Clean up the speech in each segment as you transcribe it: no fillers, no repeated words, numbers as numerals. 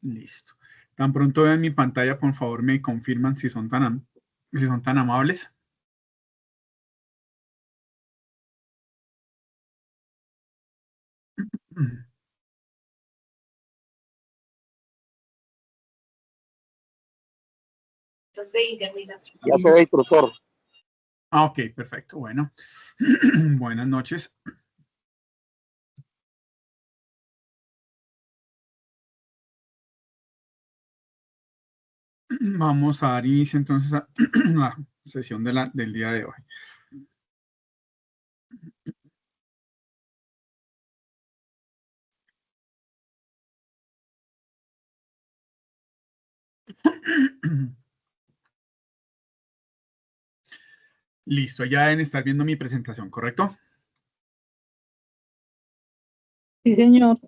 Listo. Tan pronto vean mi pantalla, por favor, me confirman si son tan amables. Ya se ve, instructor. Ah, ok, perfecto. Bueno, buenas noches. Vamos a dar inicio entonces a la sesión del día de hoy. Listo, ya deben estar viendo mi presentación, ¿correcto? Sí, señor.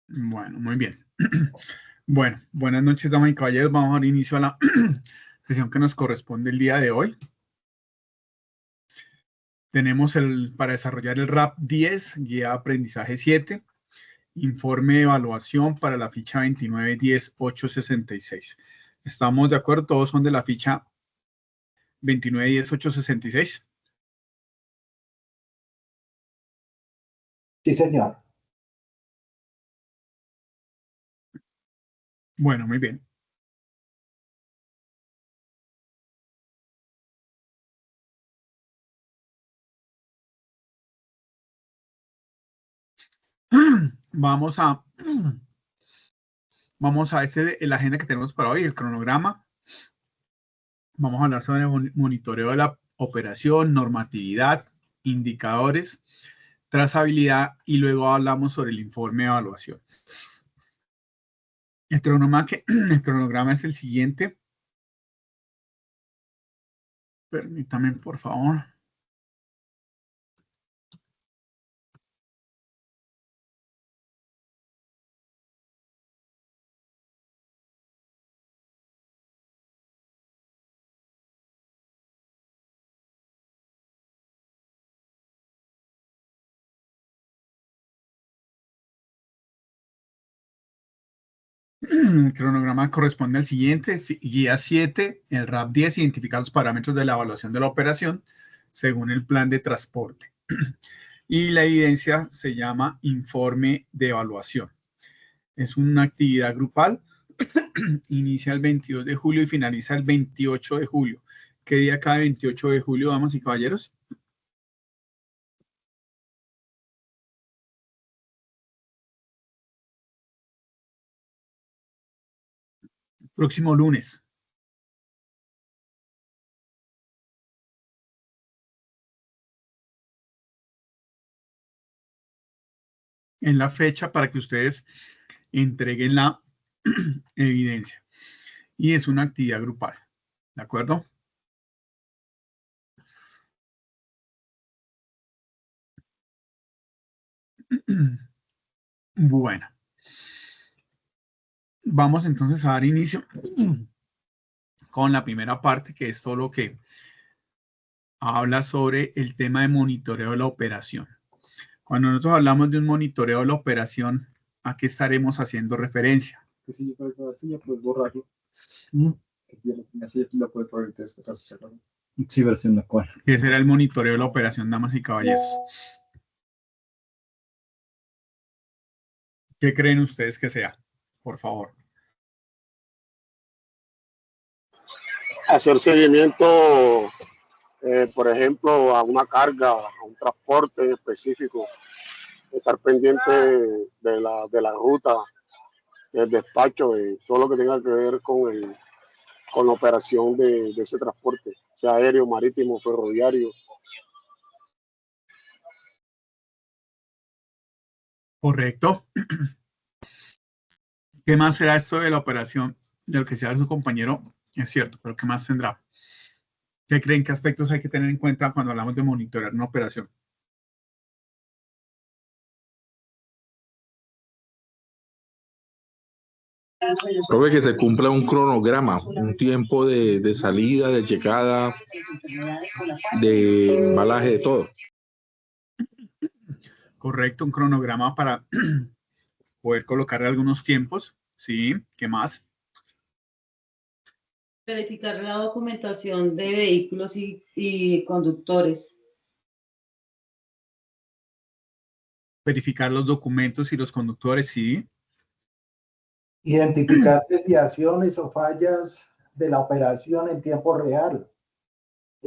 Bueno, muy bien. Bueno, buenas noches, damas y caballeros. Vamos a dar inicio a la sesión que nos corresponde el día de hoy. Tenemos para desarrollar el RAP 10, guía de aprendizaje 7, informe de evaluación para la ficha 2910-866. ¿Estamos de acuerdo? Todos son de la ficha 2910-866. Sí, señor. Bueno, muy bien. Vamos a la agenda que tenemos para hoy, el cronograma. Vamos a hablar sobre el monitoreo de la operación, normatividad, indicadores, trazabilidad y luego hablamos sobre el informe de evaluación. El cronograma es el siguiente. Permítame, por favor. El cronograma corresponde al siguiente: guía 7, el RAP 10, identificar los parámetros de la evaluación de la operación según el plan de transporte. Y la evidencia se llama informe de evaluación. Es una actividad grupal, inicia el 22 de julio y finaliza el 28 de julio. ¿Qué día cae 28 de julio, damas y caballeros? Próximo lunes. En la fecha para que ustedes entreguen la evidencia. Y es una actividad grupal. ¿De acuerdo? Bueno. Vamos entonces a dar inicio con la primera parte, que es todo lo que habla sobre el tema de monitoreo de la operación. Cuando nosotros hablamos de un monitoreo de la operación, ¿a qué estaremos haciendo referencia? Que si yo traigo así, ya puedes borrarlo. Que ya lo tenía así, aquí lo puedes poner en este caso. Sí, versión de cual. ¿Qué será el monitoreo de la operación, damas y caballeros? ¿Qué creen ustedes que sea? Por favor. Hacer seguimiento, por ejemplo, a una carga, a un transporte específico. Estar pendiente de la ruta, del despacho, de todo lo que tenga que ver con la operación de ese transporte, sea aéreo, marítimo, ferroviario. Correcto. ¿Qué más será esto de la operación de lo que sea su compañero? Es cierto, pero ¿qué más tendrá? ¿Qué creen? ¿Qué aspectos hay que tener en cuenta cuando hablamos de monitorear una operación? Profe, que se cumpla un cronograma, un tiempo de salida, de llegada, de embalaje, de todo. Correcto, un cronograma para poder colocar algunos tiempos. Sí, ¿qué más? Verificar la documentación de vehículos y conductores. Verificar los documentos y los conductores, sí. Identificar desviaciones o fallas de la operación en tiempo real.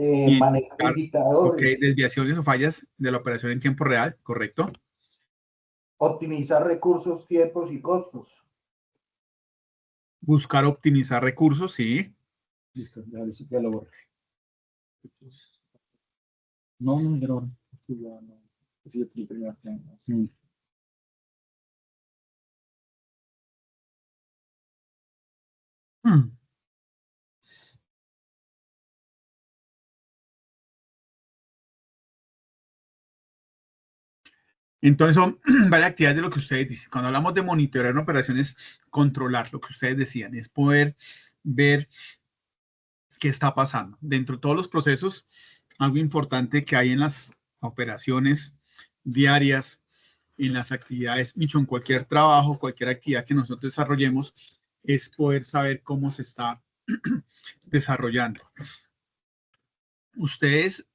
Manejar Identificar, ok, indicadores. desviaciones o fallas de la operación en tiempo real, correcto. Optimizar recursos, tiempos y costos. Buscar optimizar recursos, sí. Listo, ya lo borré. No, no, ya lo borré. Sí, ya no. Sí, ya te lo tenía, sí. Hmm. Entonces son varias actividades de lo que ustedes dicen. Cuando hablamos de monitorear una operación es controlar lo que ustedes decían, es poder ver qué está pasando. Dentro de todos los procesos, algo importante que hay en las operaciones diarias, en las actividades, en cualquier trabajo, cualquier actividad que nosotros desarrollemos, es poder saber cómo se está desarrollando. Ustedes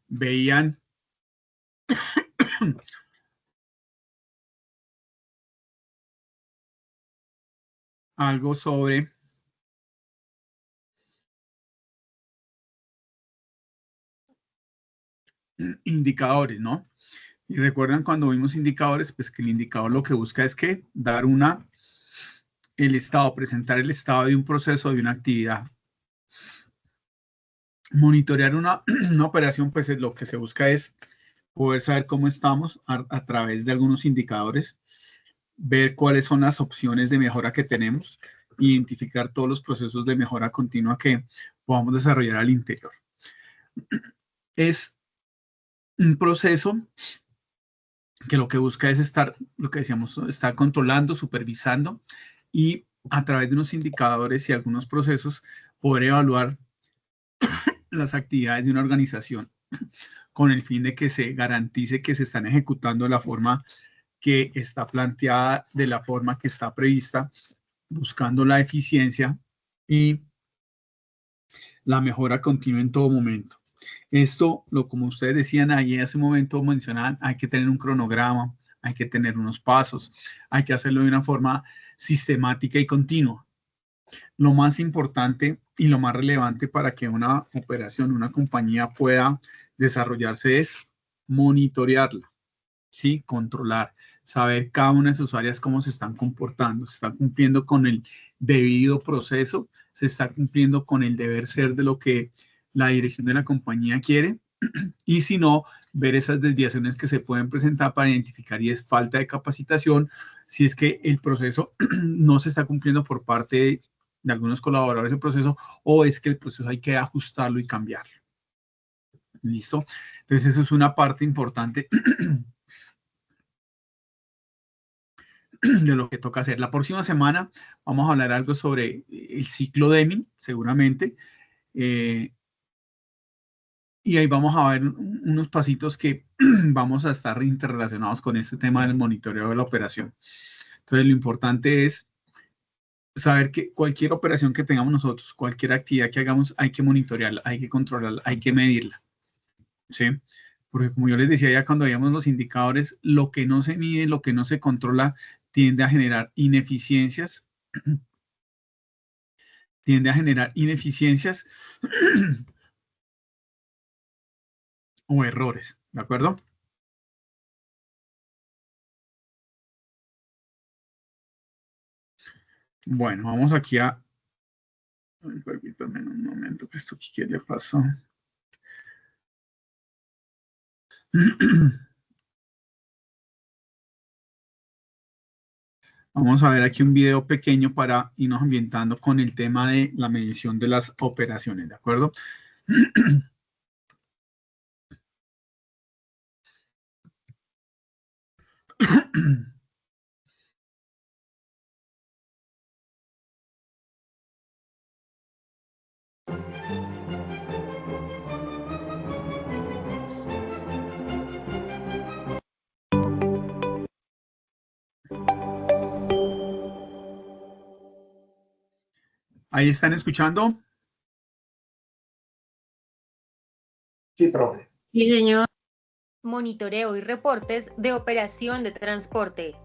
veían algo sobre indicadores, ¿no? Y recuerdan cuando vimos indicadores, pues que el indicador lo que busca es que dar el estado, presentar el estado de un proceso, de una actividad. Monitorear una operación, pues lo que se busca es poder saber cómo estamos a través de algunos indicadores, ver cuáles son las opciones de mejora que tenemos, identificar todos los procesos de mejora continua que podamos desarrollar al interior. Es un proceso que lo que busca es estar, lo que decíamos, estar controlando, supervisando y a través de unos indicadores y algunos procesos poder evaluar las actividades de una organización con el fin de que se garantice que se están ejecutando de la forma que está planteada, de la forma que está prevista, buscando la eficiencia y la mejora continua en todo momento. Esto, como ustedes decían ahí en ese momento, mencionaban, hay que tener un cronograma, hay que tener unos pasos, hay que hacerlo de una forma sistemática y continua. Lo más importante y lo más relevante para que una operación, una compañía pueda desarrollarse es monitorearla, ¿sí? Controlar, saber cada una de sus áreas cómo se están comportando, se están cumpliendo con el debido proceso, se está cumpliendo con el deber ser de lo que la dirección de la compañía quiere, y si no, ver esas desviaciones que se pueden presentar para identificar y es falta de capacitación, si es que el proceso no se está cumpliendo por parte de algunos colaboradores del proceso o es que el proceso hay que ajustarlo y cambiarlo. ¿Listo? Entonces eso es una parte importante de lo que toca hacer. La próxima semana vamos a hablar algo sobre el ciclo Deming, seguramente. Y ahí vamos a ver unos pasitos que vamos a estar interrelacionados con este tema del monitoreo de la operación. Entonces, lo importante es saber que cualquier operación que tengamos nosotros, cualquier actividad que hagamos, hay que monitorearla, hay que controlarla, hay que medirla. ¿Sí? Porque como yo les decía ya cuando veíamos los indicadores, lo que no se mide, lo que no se controla, tiende a generar ineficiencias. Tiende a generar ineficiencias o errores, ¿de acuerdo? Bueno, vamos aquí a... Permítanme un momento, que esto aquí qué le pasó. Vamos a ver aquí un video pequeño para irnos ambientando con el tema de la medición de las operaciones, ¿de acuerdo? ¿Ahí están escuchando? Sí, profe. Sí, señor. Monitoreo y reportes de operación de transporte.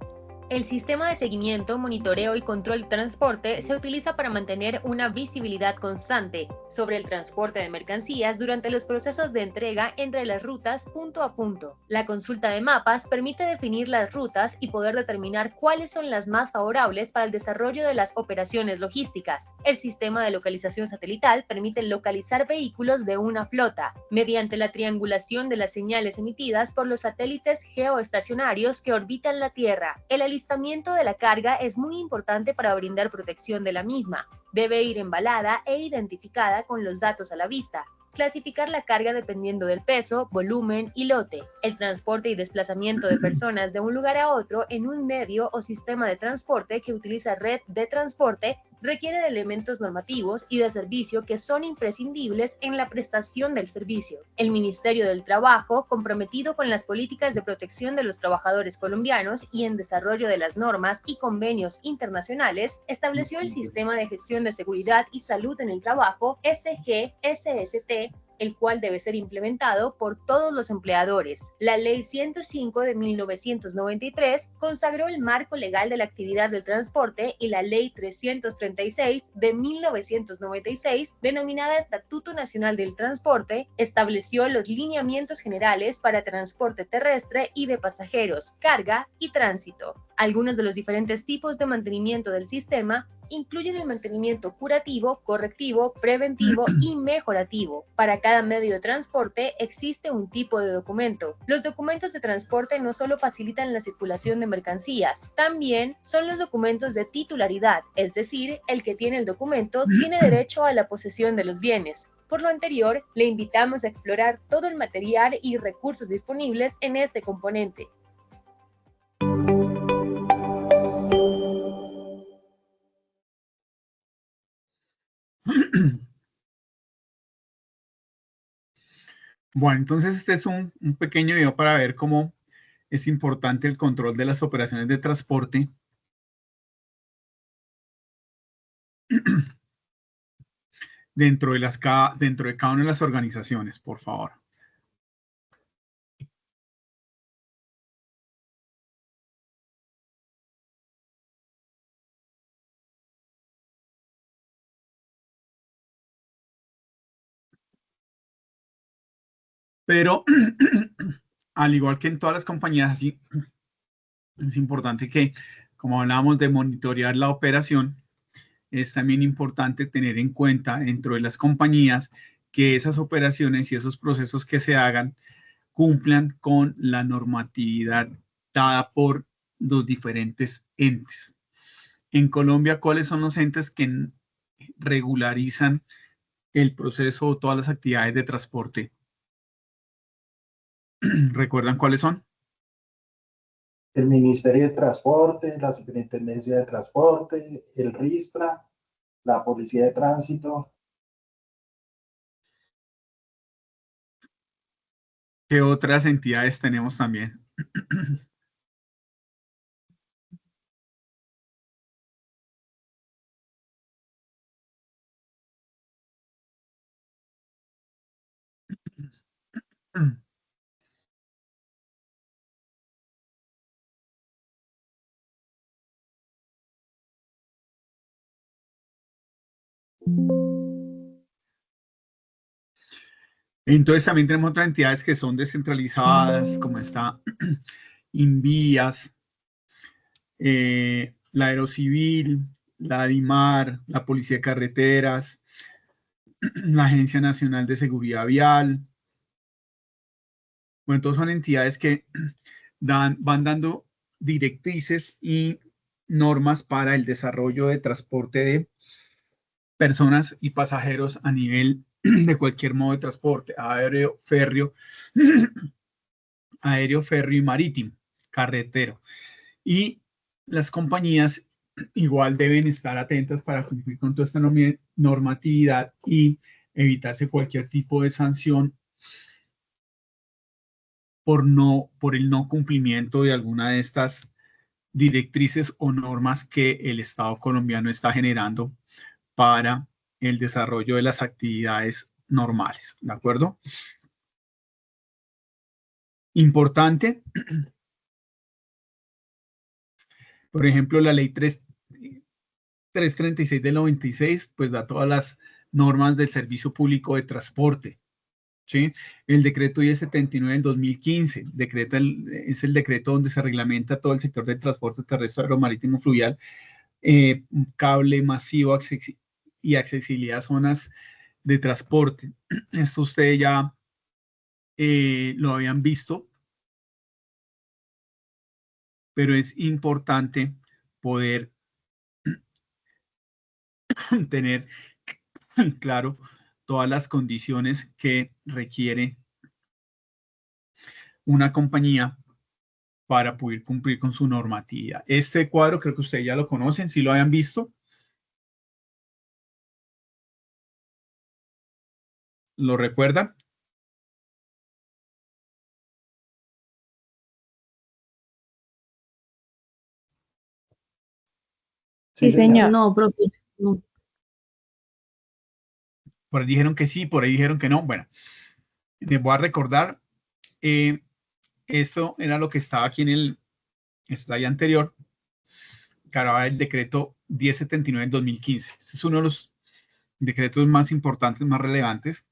El sistema de seguimiento, monitoreo y control de transporte se utiliza para mantener una visibilidad constante sobre el transporte de mercancías durante los procesos de entrega entre las rutas punto a punto. La consulta de mapas permite definir las rutas y poder determinar cuáles son las más favorables para el desarrollo de las operaciones logísticas. El sistema de localización satelital permite localizar vehículos de una flota mediante la triangulación de las señales emitidas por los satélites geoestacionarios que orbitan la Tierra. El alistamiento de la carga es muy importante para brindar protección de la misma. Debe ir embalada e identificada con los datos a la vista. Clasificar la carga dependiendo del peso, volumen y lote. El transporte y desplazamiento de personas de un lugar a otro en un medio o sistema de transporte que utiliza red de transporte requiere de elementos normativos y de servicio que son imprescindibles en la prestación del servicio. El Ministerio del Trabajo, comprometido con las políticas de protección de los trabajadores colombianos y en desarrollo de las normas y convenios internacionales, estableció el Sistema de Gestión de Seguridad y Salud en el Trabajo, SGSST, el cual debe ser implementado por todos los empleadores. La Ley 105 de 1993 consagró el marco legal de la actividad del transporte y la Ley 336 de 1996, denominada Estatuto Nacional del Transporte, estableció los lineamientos generales para transporte terrestre y de pasajeros, carga y tránsito. Algunos de los diferentes tipos de mantenimiento del sistema incluyen el mantenimiento curativo, correctivo, preventivo y mejorativo. Para cada medio de transporte existe un tipo de documento. Los documentos de transporte no solo facilitan la circulación de mercancías, también son los documentos de titularidad, es decir, el que tiene el documento tiene derecho a la posesión de los bienes. Por lo anterior, le invitamos a explorar todo el material y recursos disponibles en este componente. Bueno, entonces este es un pequeño video para ver cómo es importante el control de las operaciones de transporte dentro de cada una de las organizaciones, por favor. Pero al igual que en todas las compañías, así es importante que, como hablábamos de monitorear la operación, es también importante tener en cuenta dentro de las compañías que esas operaciones y esos procesos que se hagan cumplan con la normatividad dada por los diferentes entes. En Colombia, ¿cuáles son los entes que regularizan el proceso o todas las actividades de transporte? ¿Recuerdan cuáles son? El Ministerio de Transporte, la Superintendencia de Transporte, el RISTRA, la Policía de Tránsito. ¿Qué otras entidades tenemos también? Entonces también tenemos otras entidades que son descentralizadas, como está Invías, la Aerocivil, la DIMAR, la Policía de Carreteras, la Agencia Nacional de Seguridad Vial. Bueno, entonces son entidades que van dando directrices y normas para el desarrollo de transporte de personas y pasajeros a nivel de cualquier modo de transporte, aéreo, férreo y marítimo, carretero. Y las compañías igual deben estar atentas para cumplir con toda esta normatividad y evitarse cualquier tipo de sanción por el no cumplimiento de alguna de estas directrices o normas que el Estado colombiano está generando para el desarrollo de las actividades normales, ¿de acuerdo? Importante, por ejemplo, la ley 336 del 96, pues da todas las normas del servicio público de transporte, ¿sí? El decreto 1079 del 2015, es el decreto donde se reglamenta todo el sector del transporte terrestre, aeromarítimo, fluvial, cable masivo y accesibilidad a zonas de transporte. Esto ustedes ya lo habían visto, pero es importante poder tener claro todas las condiciones que requiere una compañía para poder cumplir con su normatividad. Este cuadro creo que ustedes ya lo conocen, si lo habían visto. ¿Lo recuerdan? Sí, señor. No, profe, no. Por ahí dijeron que sí, por ahí dijeron que no. Bueno, les voy a recordar, esto era lo que estaba aquí en el slide anterior, que era el decreto 1079 del 2015. Este es uno de los decretos más importantes, más relevantes,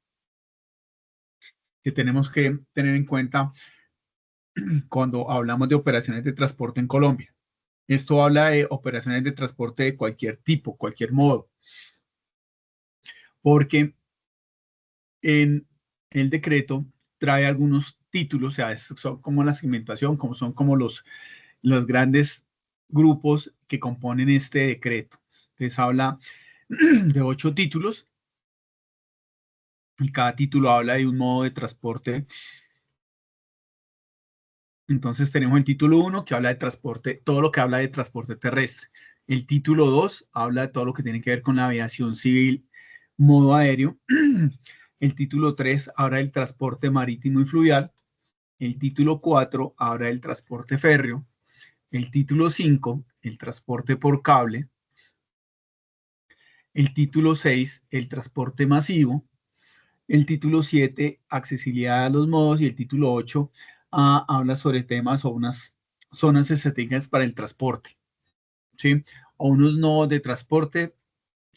que tenemos que tener en cuenta cuando hablamos de operaciones de transporte en Colombia. Esto habla de operaciones de transporte de cualquier tipo, cualquier modo, porque en el decreto trae algunos títulos, o sea, son como la segmentación, como son como los grandes grupos que componen este decreto. Entonces habla de 8 títulos y cada título habla de un modo de transporte. Entonces tenemos el título 1 que habla de transporte, todo lo que habla de transporte terrestre. El título 2 habla de todo lo que tiene que ver con la aviación civil, modo aéreo. El título 3 habla del transporte marítimo y fluvial. El título 4 habla del transporte férreo. El título 5, el transporte por cable. El título 6, el transporte masivo. El título 7, accesibilidad a los modos. Y el título 8, habla sobre temas o unas zonas estratégicas para el transporte, ¿sí? O unos nodos de transporte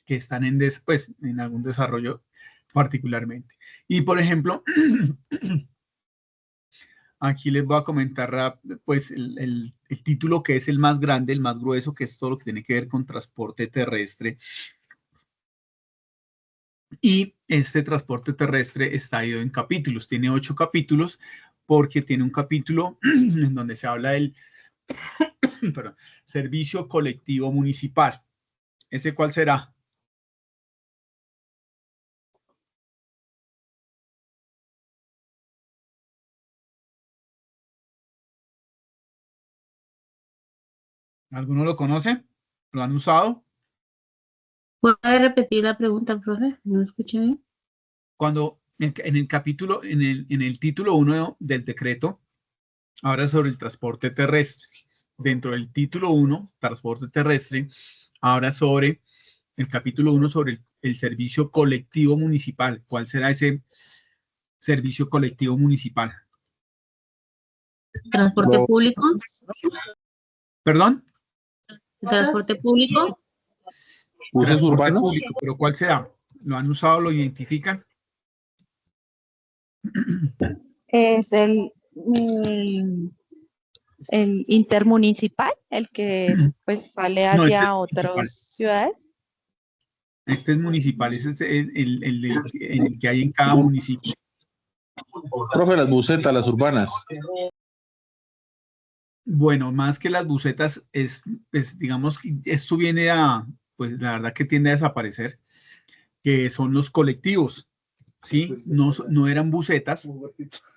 que están en algún desarrollo particularmente. Y, por ejemplo, aquí les voy a comentar pues, el título que es el más grande, el más grueso, que es todo lo que tiene que ver con transporte terrestre. Y este transporte terrestre está dividido en capítulos. Tiene 8 capítulos porque tiene un capítulo en donde se habla del servicio colectivo municipal. ¿Ese cuál será? ¿Alguno lo conoce? ¿Lo han usado? ¿Puede repetir la pregunta, profe? No escuché bien. Cuando en el capítulo, en el título 1 del decreto, habla sobre el transporte terrestre. Dentro del título 1, transporte terrestre, habla sobre el capítulo 1 sobre el servicio colectivo municipal. ¿Cuál será ese servicio colectivo municipal? ¿Transporte público? ¿Perdón? ¿Transporte público? ¿Buses Transporte urbanos? público, pero ¿cuál será? ¿Lo han usado, lo identifican? Es el intermunicipal, el que pues sale No, este es hacia municipal. otras ciudades. Este es municipal, ese es el que hay en cada municipio. Profe, las busetas, las urbanas. Bueno, más que las busetas, digamos, esto viene pues la verdad que tiende a desaparecer, que son los colectivos, ¿sí? No eran busetas,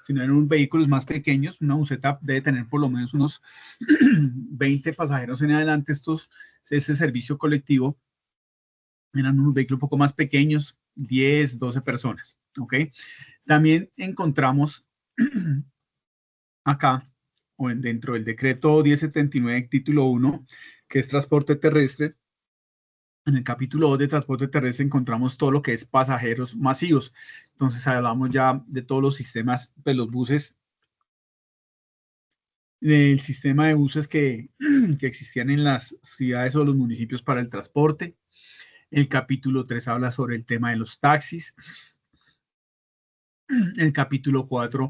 sino eran vehículos más pequeños. Una buseta debe tener por lo menos unos 20 pasajeros en adelante. Ese servicio colectivo eran unos vehículos un poco más pequeños, 10, 12 personas, ¿ok? También encontramos acá, o dentro del decreto 1079, título 1, que es transporte terrestre, En el capítulo 2 de transporte terrestre encontramos todo lo que es pasajeros masivos. Entonces hablamos ya de todos los sistemas de los buses, del sistema de buses que existían en las ciudades o los municipios para el transporte. El capítulo 3 habla sobre el tema de los taxis. El capítulo 4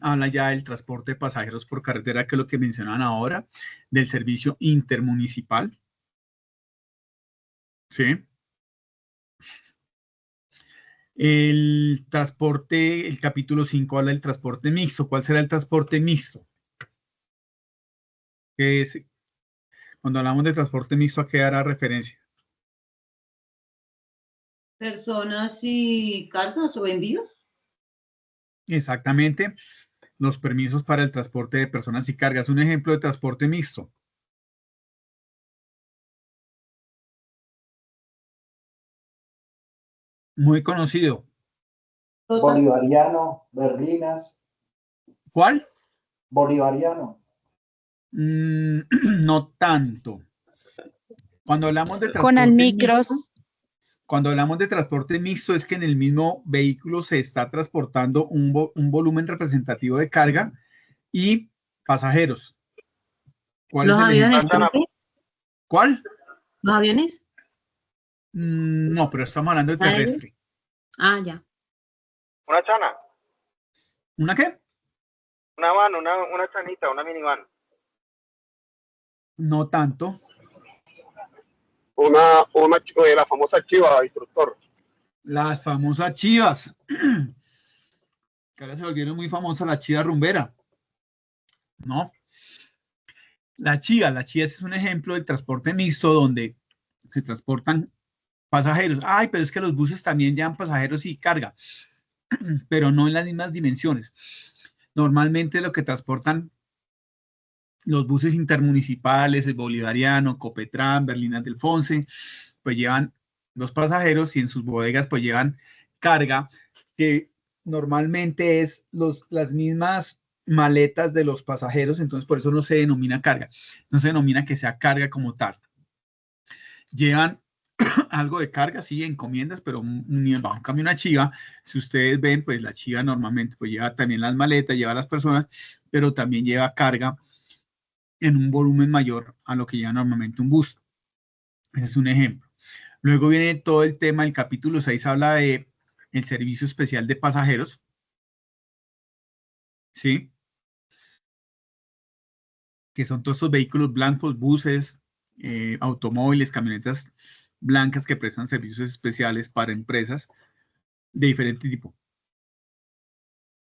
habla ya del transporte de pasajeros por carretera, que es lo que mencionan ahora, del servicio intermunicipal. ¿Sí? El transporte, el capítulo 5 habla del transporte mixto. ¿Cuál será el transporte mixto? ¿Qué es? Cuando hablamos de transporte mixto, ¿a qué hará referencia? Personas y cargas o envíos. Exactamente. Los permisos para el transporte de personas y cargas. Un ejemplo de transporte mixto. Muy conocido. Bolivariano, berlinas. ¿Cuál? Bolivariano. No tanto. Cuando hablamos de Con transporte almicros. mixto, cuando hablamos de transporte mixto es que en el mismo vehículo se está transportando un volumen representativo de carga y pasajeros. ¿Cuál ¿Los es el aviones? ejemplo? ¿Cuál? ¿Los aviones? No, pero estamos hablando de terrestre. Ah, ya. Una chana, ¿Una qué? una van, una chanita, una minivan. No tanto. La famosa chiva, instructor. Las famosas chivas. Que ahora se volvieron muy famosas la chiva rumbera. No. La chiva es un ejemplo del transporte mixto donde se transportan pasajeros. Ay, pero es que los buses también llevan pasajeros y carga, pero no en las mismas dimensiones. Normalmente lo que transportan los buses intermunicipales, el Bolivariano, Copetran, Berlinas del Fonse, pues llevan los pasajeros y en sus bodegas pues llevan carga que normalmente es las mismas maletas de los pasajeros, entonces por eso no se denomina carga, no se denomina que sea carga como tal. Llevan algo de carga, sí, encomiendas, pero un nivel bajo. En cambio, una chiva, si ustedes ven, pues la chiva normalmente pues lleva también las maletas, lleva a las personas, pero también lleva carga en un volumen mayor a lo que lleva normalmente un bus. Ese es un ejemplo. Luego viene todo el tema, el capítulo 6 habla de el servicio especial de pasajeros. ¿Sí? Que son todos estos vehículos blancos, buses, automóviles, camionetas blancas que prestan servicios especiales para empresas de diferente tipo.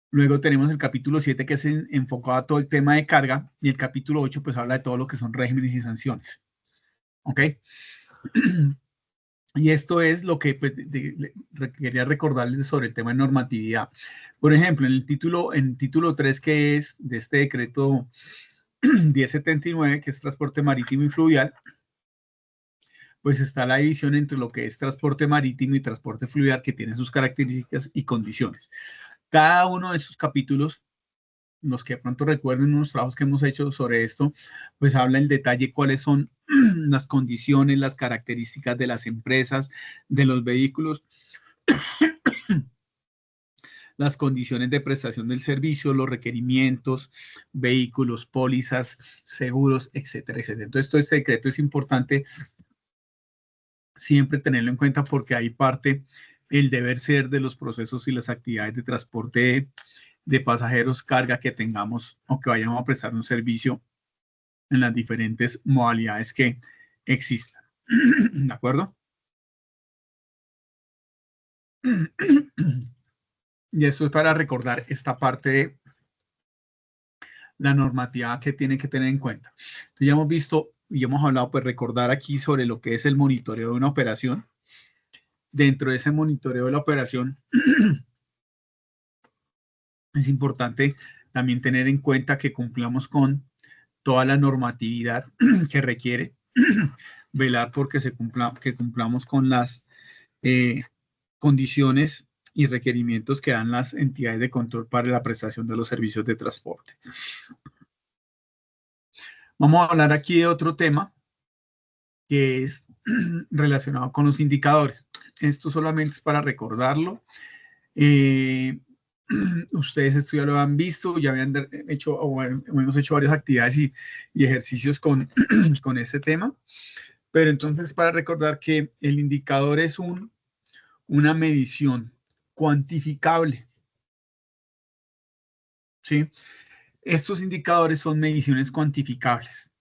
Luego tenemos el capítulo 7 que es enfocado a todo el tema de carga y el capítulo 8 pues habla de todo lo que son regímenes y sanciones. ¿Ok? Y esto es lo que pues, quería recordarles sobre el tema de normatividad. Por ejemplo, en el título 3 que es de este decreto 1079, que es transporte marítimo y fluvial, pues está la división entre lo que es transporte marítimo y transporte fluvial, que tiene sus características y condiciones. Cada uno de esos capítulos, los que de pronto recuerden unos trabajos que hemos hecho sobre esto, pues habla en detalle cuáles son las condiciones, las características de las empresas, de los vehículos, las condiciones de prestación del servicio, los requerimientos, vehículos, pólizas, seguros, etcétera, etcétera. Entonces, todo este decreto es importante siempre tenerlo en cuenta porque ahí parte el deber ser de los procesos y las actividades de transporte de pasajeros, carga que tengamos o que vayamos a prestar un servicio en las diferentes modalidades que existan. ¿De acuerdo? Y eso es para recordar esta parte de la normatividad que tienen que tener en cuenta. Entonces, ya hemos visto y hemos hablado, pues recordar aquí sobre lo que es el monitoreo de una operación. Dentro de ese monitoreo de la operación, es importante también tener en cuenta que cumplamos con toda la normatividad que requiere, velar porque que cumplamos con las condiciones y requerimientos que dan las entidades de control para la prestación de los servicios de transporte. Vamos a hablar aquí de otro tema, que es relacionado con los indicadores. Esto solamente es para recordarlo. Ustedes esto ya lo han visto, ya habían hecho, o hemos hecho varias actividades y ejercicios con, con este tema. Pero entonces, para recordar que el indicador es una medición cuantificable. ¿Sí? Estos indicadores son mediciones cuantificables.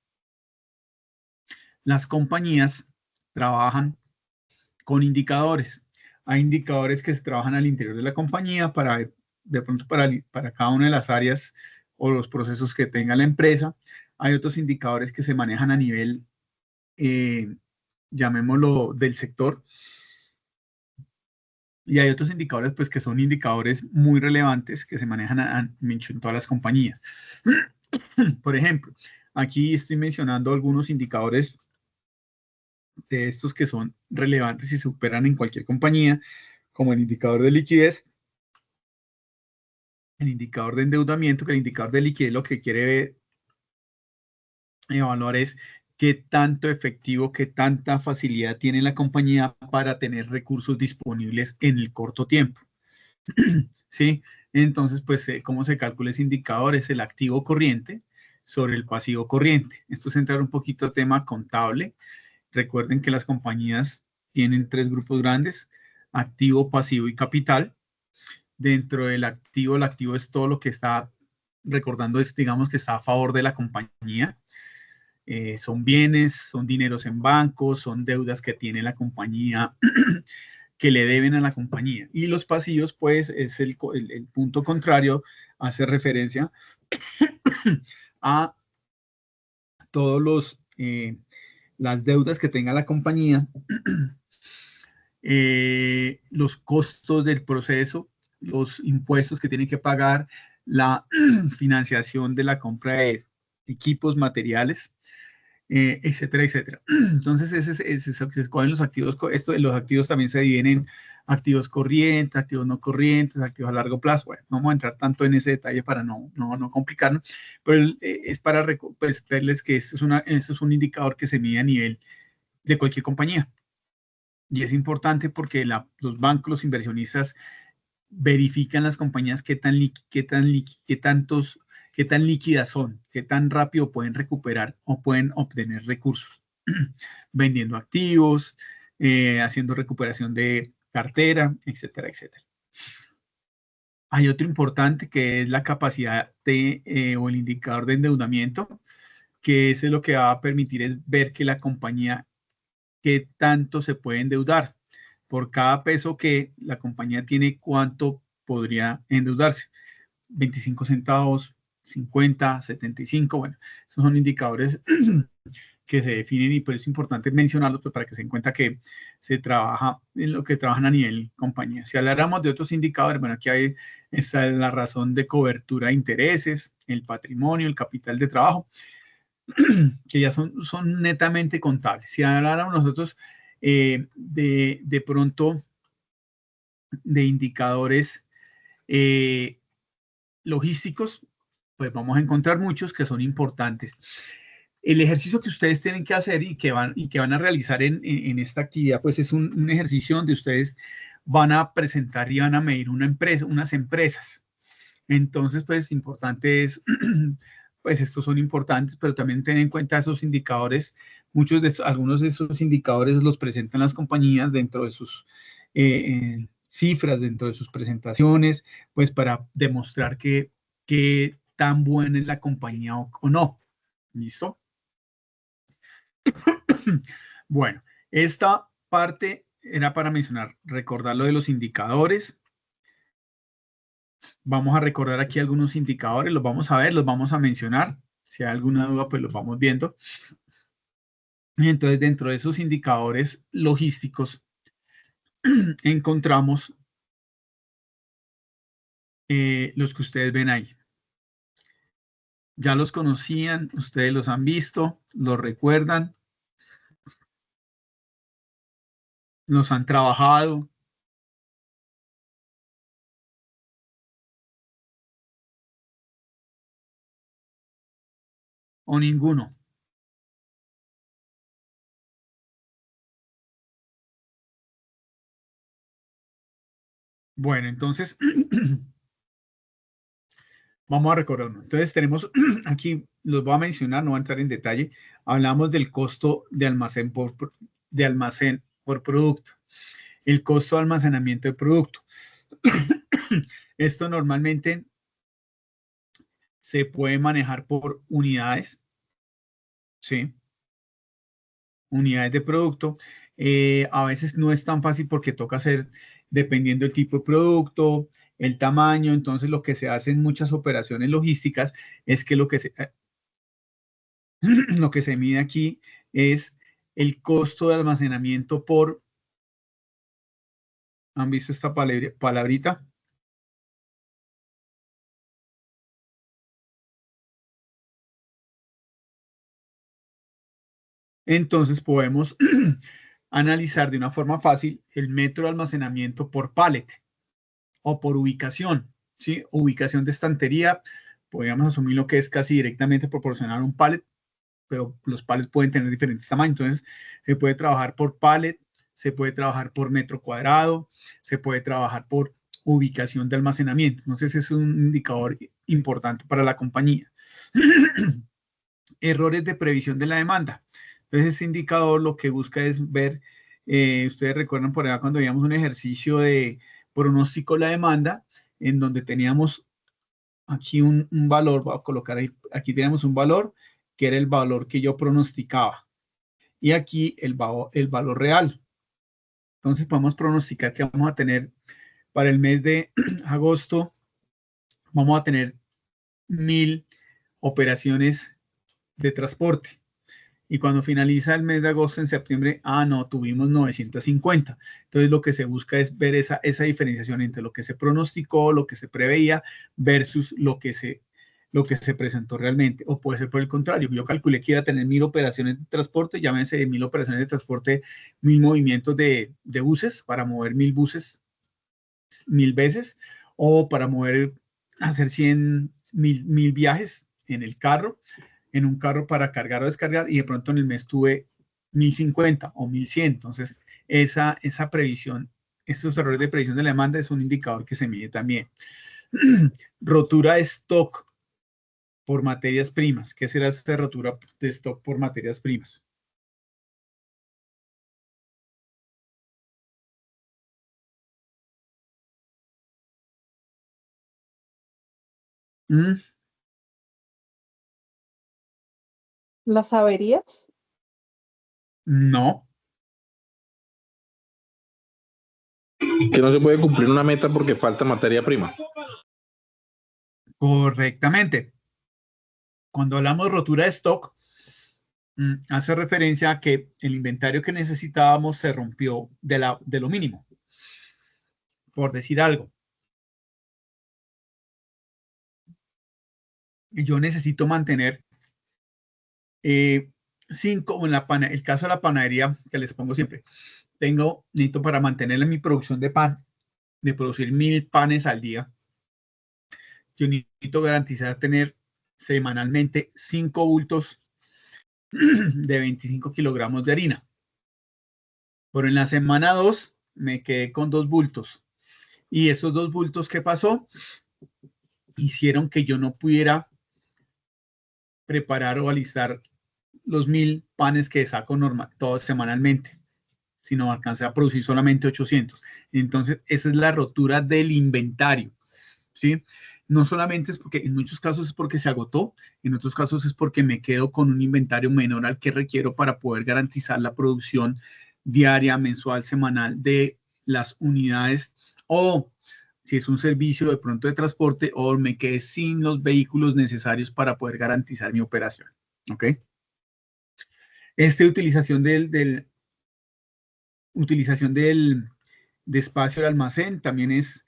Las compañías trabajan con indicadores. Hay indicadores que se trabajan al interior de la compañía para, de pronto, para cada una de las áreas o los procesos que tenga la empresa. Hay otros indicadores que se manejan a nivel, llamémoslo, del sector. Y hay otros indicadores, pues, que son indicadores muy relevantes que se manejan en todas las compañías. Por ejemplo, aquí estoy mencionando algunos indicadores de estos que son relevantes y se superan en cualquier compañía, como el indicador de liquidez, el indicador de endeudamiento, que el indicador de liquidez lo que quiere evaluar es qué tanto efectivo, qué tanta facilidad tiene la compañía para tener recursos disponibles en el corto tiempo. ¿Sí? Entonces, pues, ¿cómo se calcula ese indicador? Es el activo corriente sobre el pasivo corriente. Esto es entrar un poquito a tema contable. Recuerden que las compañías tienen 3 grupos grandes: activo, pasivo y capital. Dentro del activo, el activo es todo lo que está, recordando, es, digamos, que está a favor de la compañía. Son bienes, son dineros en bancos, son deudas que tiene la compañía que le deben a la compañía. Y los pasivos, pues, es el punto contrario, hace referencia a todos las deudas que tenga la compañía, los costos del proceso, los impuestos que tienen que pagar, la financiación de la compra de equipos, materiales, etcétera, etcétera. Entonces, ese es se escogen los activos. Los activos también se dividen en activos corrientes, activos no corrientes, activos a largo plazo. Bueno, no vamos a entrar tanto en ese detalle para no complicarnos, pero es para, pues, verles que esto es un indicador que se mide a nivel de cualquier compañía. Y es importante porque los bancos, los inversionistas, verifican las compañías qué tan líquidas son, qué tan rápido pueden recuperar o pueden obtener recursos, vendiendo activos, haciendo recuperación de cartera, etcétera, etcétera. Hay otro importante que es la capacidad o el indicador de endeudamiento, que es lo que va a permitir es ver que la compañía qué tanto se puede endeudar. Por cada peso que la compañía tiene, cuánto podría endeudarse. 25 centavos, 50, 75, bueno, esos son indicadores que se definen y pues es importante mencionarlos, pues, para que se den cuenta que se trabaja en lo que trabajan a nivel compañía. Si habláramos de otros indicadores, bueno, aquí está la razón de cobertura de intereses, el patrimonio, el capital de trabajo, que ya son netamente contables. Si habláramos nosotros de pronto de indicadores logísticos, pues vamos a encontrar muchos que son importantes. El ejercicio que ustedes tienen que hacer y que van a realizar en esta actividad, pues es un ejercicio donde ustedes van a presentar y van a medir unas empresas. Entonces, pues importante es, pues estos son importantes, pero también tener en cuenta esos indicadores. Algunos de esos indicadores los presentan las compañías dentro de sus cifras, dentro de sus presentaciones, pues para demostrar que tan buena es la compañía o no. ¿Listo? Bueno, esta parte era para mencionar, recordar lo de los indicadores. Vamos a recordar aquí algunos indicadores, los vamos a ver, los vamos a mencionar. Si hay alguna duda, pues los vamos viendo. Y entonces, dentro de esos indicadores logísticos, encontramos los que ustedes ven ahí. Ya los conocían, ustedes los han visto, los recuerdan, los han trabajado. ¿O ninguno? Bueno, entonces, vamos a recordarnos. Entonces, tenemos aquí, los voy a mencionar, no voy a entrar en detalle. Hablamos del costo de almacén por producto, el costo de almacenamiento de producto. Esto normalmente se puede manejar por unidades, ¿sí? Unidades de producto. A veces no es tan fácil porque toca hacer, dependiendo del tipo de producto, el tamaño. Entonces, lo que se hace en muchas operaciones logísticas es que lo que se mide aquí es el costo de almacenamiento por, ¿han visto esta palabrita? Entonces podemos analizar de una forma fácil el metro de almacenamiento por pallet o por ubicación, ¿sí? Ubicación de estantería, podríamos asumir lo que es casi directamente proporcional a un pallet, pero los pallets pueden tener diferentes tamaños. Entonces, se puede trabajar por pallet, se puede trabajar por metro cuadrado, se puede trabajar por ubicación de almacenamiento. Entonces, es un indicador importante para la compañía. Errores de previsión de la demanda. Entonces, ese indicador lo que busca es ver, ustedes recuerdan por allá cuando veíamos un ejercicio de pronóstico de la demanda, en donde teníamos aquí un valor, voy a colocar ahí, aquí tenemos un valor, que era el valor que yo pronosticaba. Y aquí el valor real. Entonces podemos pronosticar que vamos a tener para el mes de agosto, vamos a tener 1000 operaciones de transporte. Y cuando finaliza el mes de agosto, en septiembre, no, tuvimos 950. Entonces lo que se busca es ver esa diferenciación entre lo que se pronosticó, lo que se preveía, versus lo que se presentó realmente. O puede ser por el contrario. Yo calculé que iba a tener 1000 operaciones de transporte, llámense de 1000 operaciones de transporte, 1000 movimientos de buses, para mover 1000 buses 1000 veces, o para hacer 1000 viajes en el carro, en un carro para cargar o descargar, y de pronto en el mes tuve 1050 o 1100. Entonces, esa previsión, estos errores de previsión de la demanda es un indicador que se mide también. Rotura de stock por materias primas. ¿Qué será esta rotura de stock por materias primas? ¿Las averías? No. Que no se puede cumplir una meta porque falta materia prima. Correctamente. Cuando hablamos de rotura de stock, hace referencia a que el inventario que necesitábamos se rompió de lo mínimo. Por decir algo. Yo necesito mantener 5, en el caso de la panadería, que les pongo siempre, necesito para mantener mi producción de pan, de producir 1000 panes al día, yo necesito garantizar tener semanalmente 5 bultos de 25 kilogramos de harina. Pero en la semana 2 me quedé con 2 bultos. Y esos 2 bultos, ¿qué pasó? Hicieron que yo no pudiera preparar o alistar los 1000 panes que saco todos semanalmente, sino alcancé a producir solamente 800. Entonces, esa es la rotura del inventario, ¿sí? No solamente es porque, en muchos casos es porque se agotó, en otros casos es porque me quedo con un inventario menor al que requiero para poder garantizar la producción diaria, mensual, semanal de las unidades, o si es un servicio de pronto de transporte, o me quedé sin los vehículos necesarios para poder garantizar mi operación. ¿Ok? Utilización del espacio de almacén también es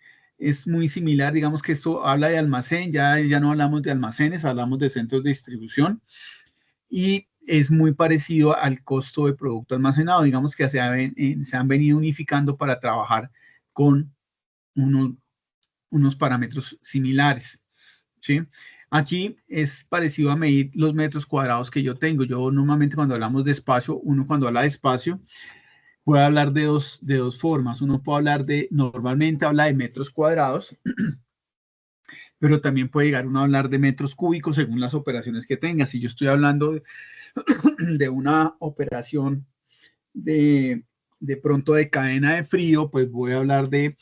muy similar. Digamos que esto habla de almacén, ya no hablamos de almacenes, hablamos de centros de distribución, y es muy parecido al costo de producto almacenado. Digamos que se han venido unificando para trabajar con unos parámetros similares, ¿sí? Aquí es parecido a medir los metros cuadrados que yo tengo. Yo normalmente cuando hablamos de espacio, cuando habla de espacio, puede hablar de dos formas. Uno puede hablar normalmente habla de metros cuadrados, pero también puede llegar uno a hablar de metros cúbicos según las operaciones que tenga. Si yo estoy hablando de una operación de pronto de cadena de frío, pues puedo hablar de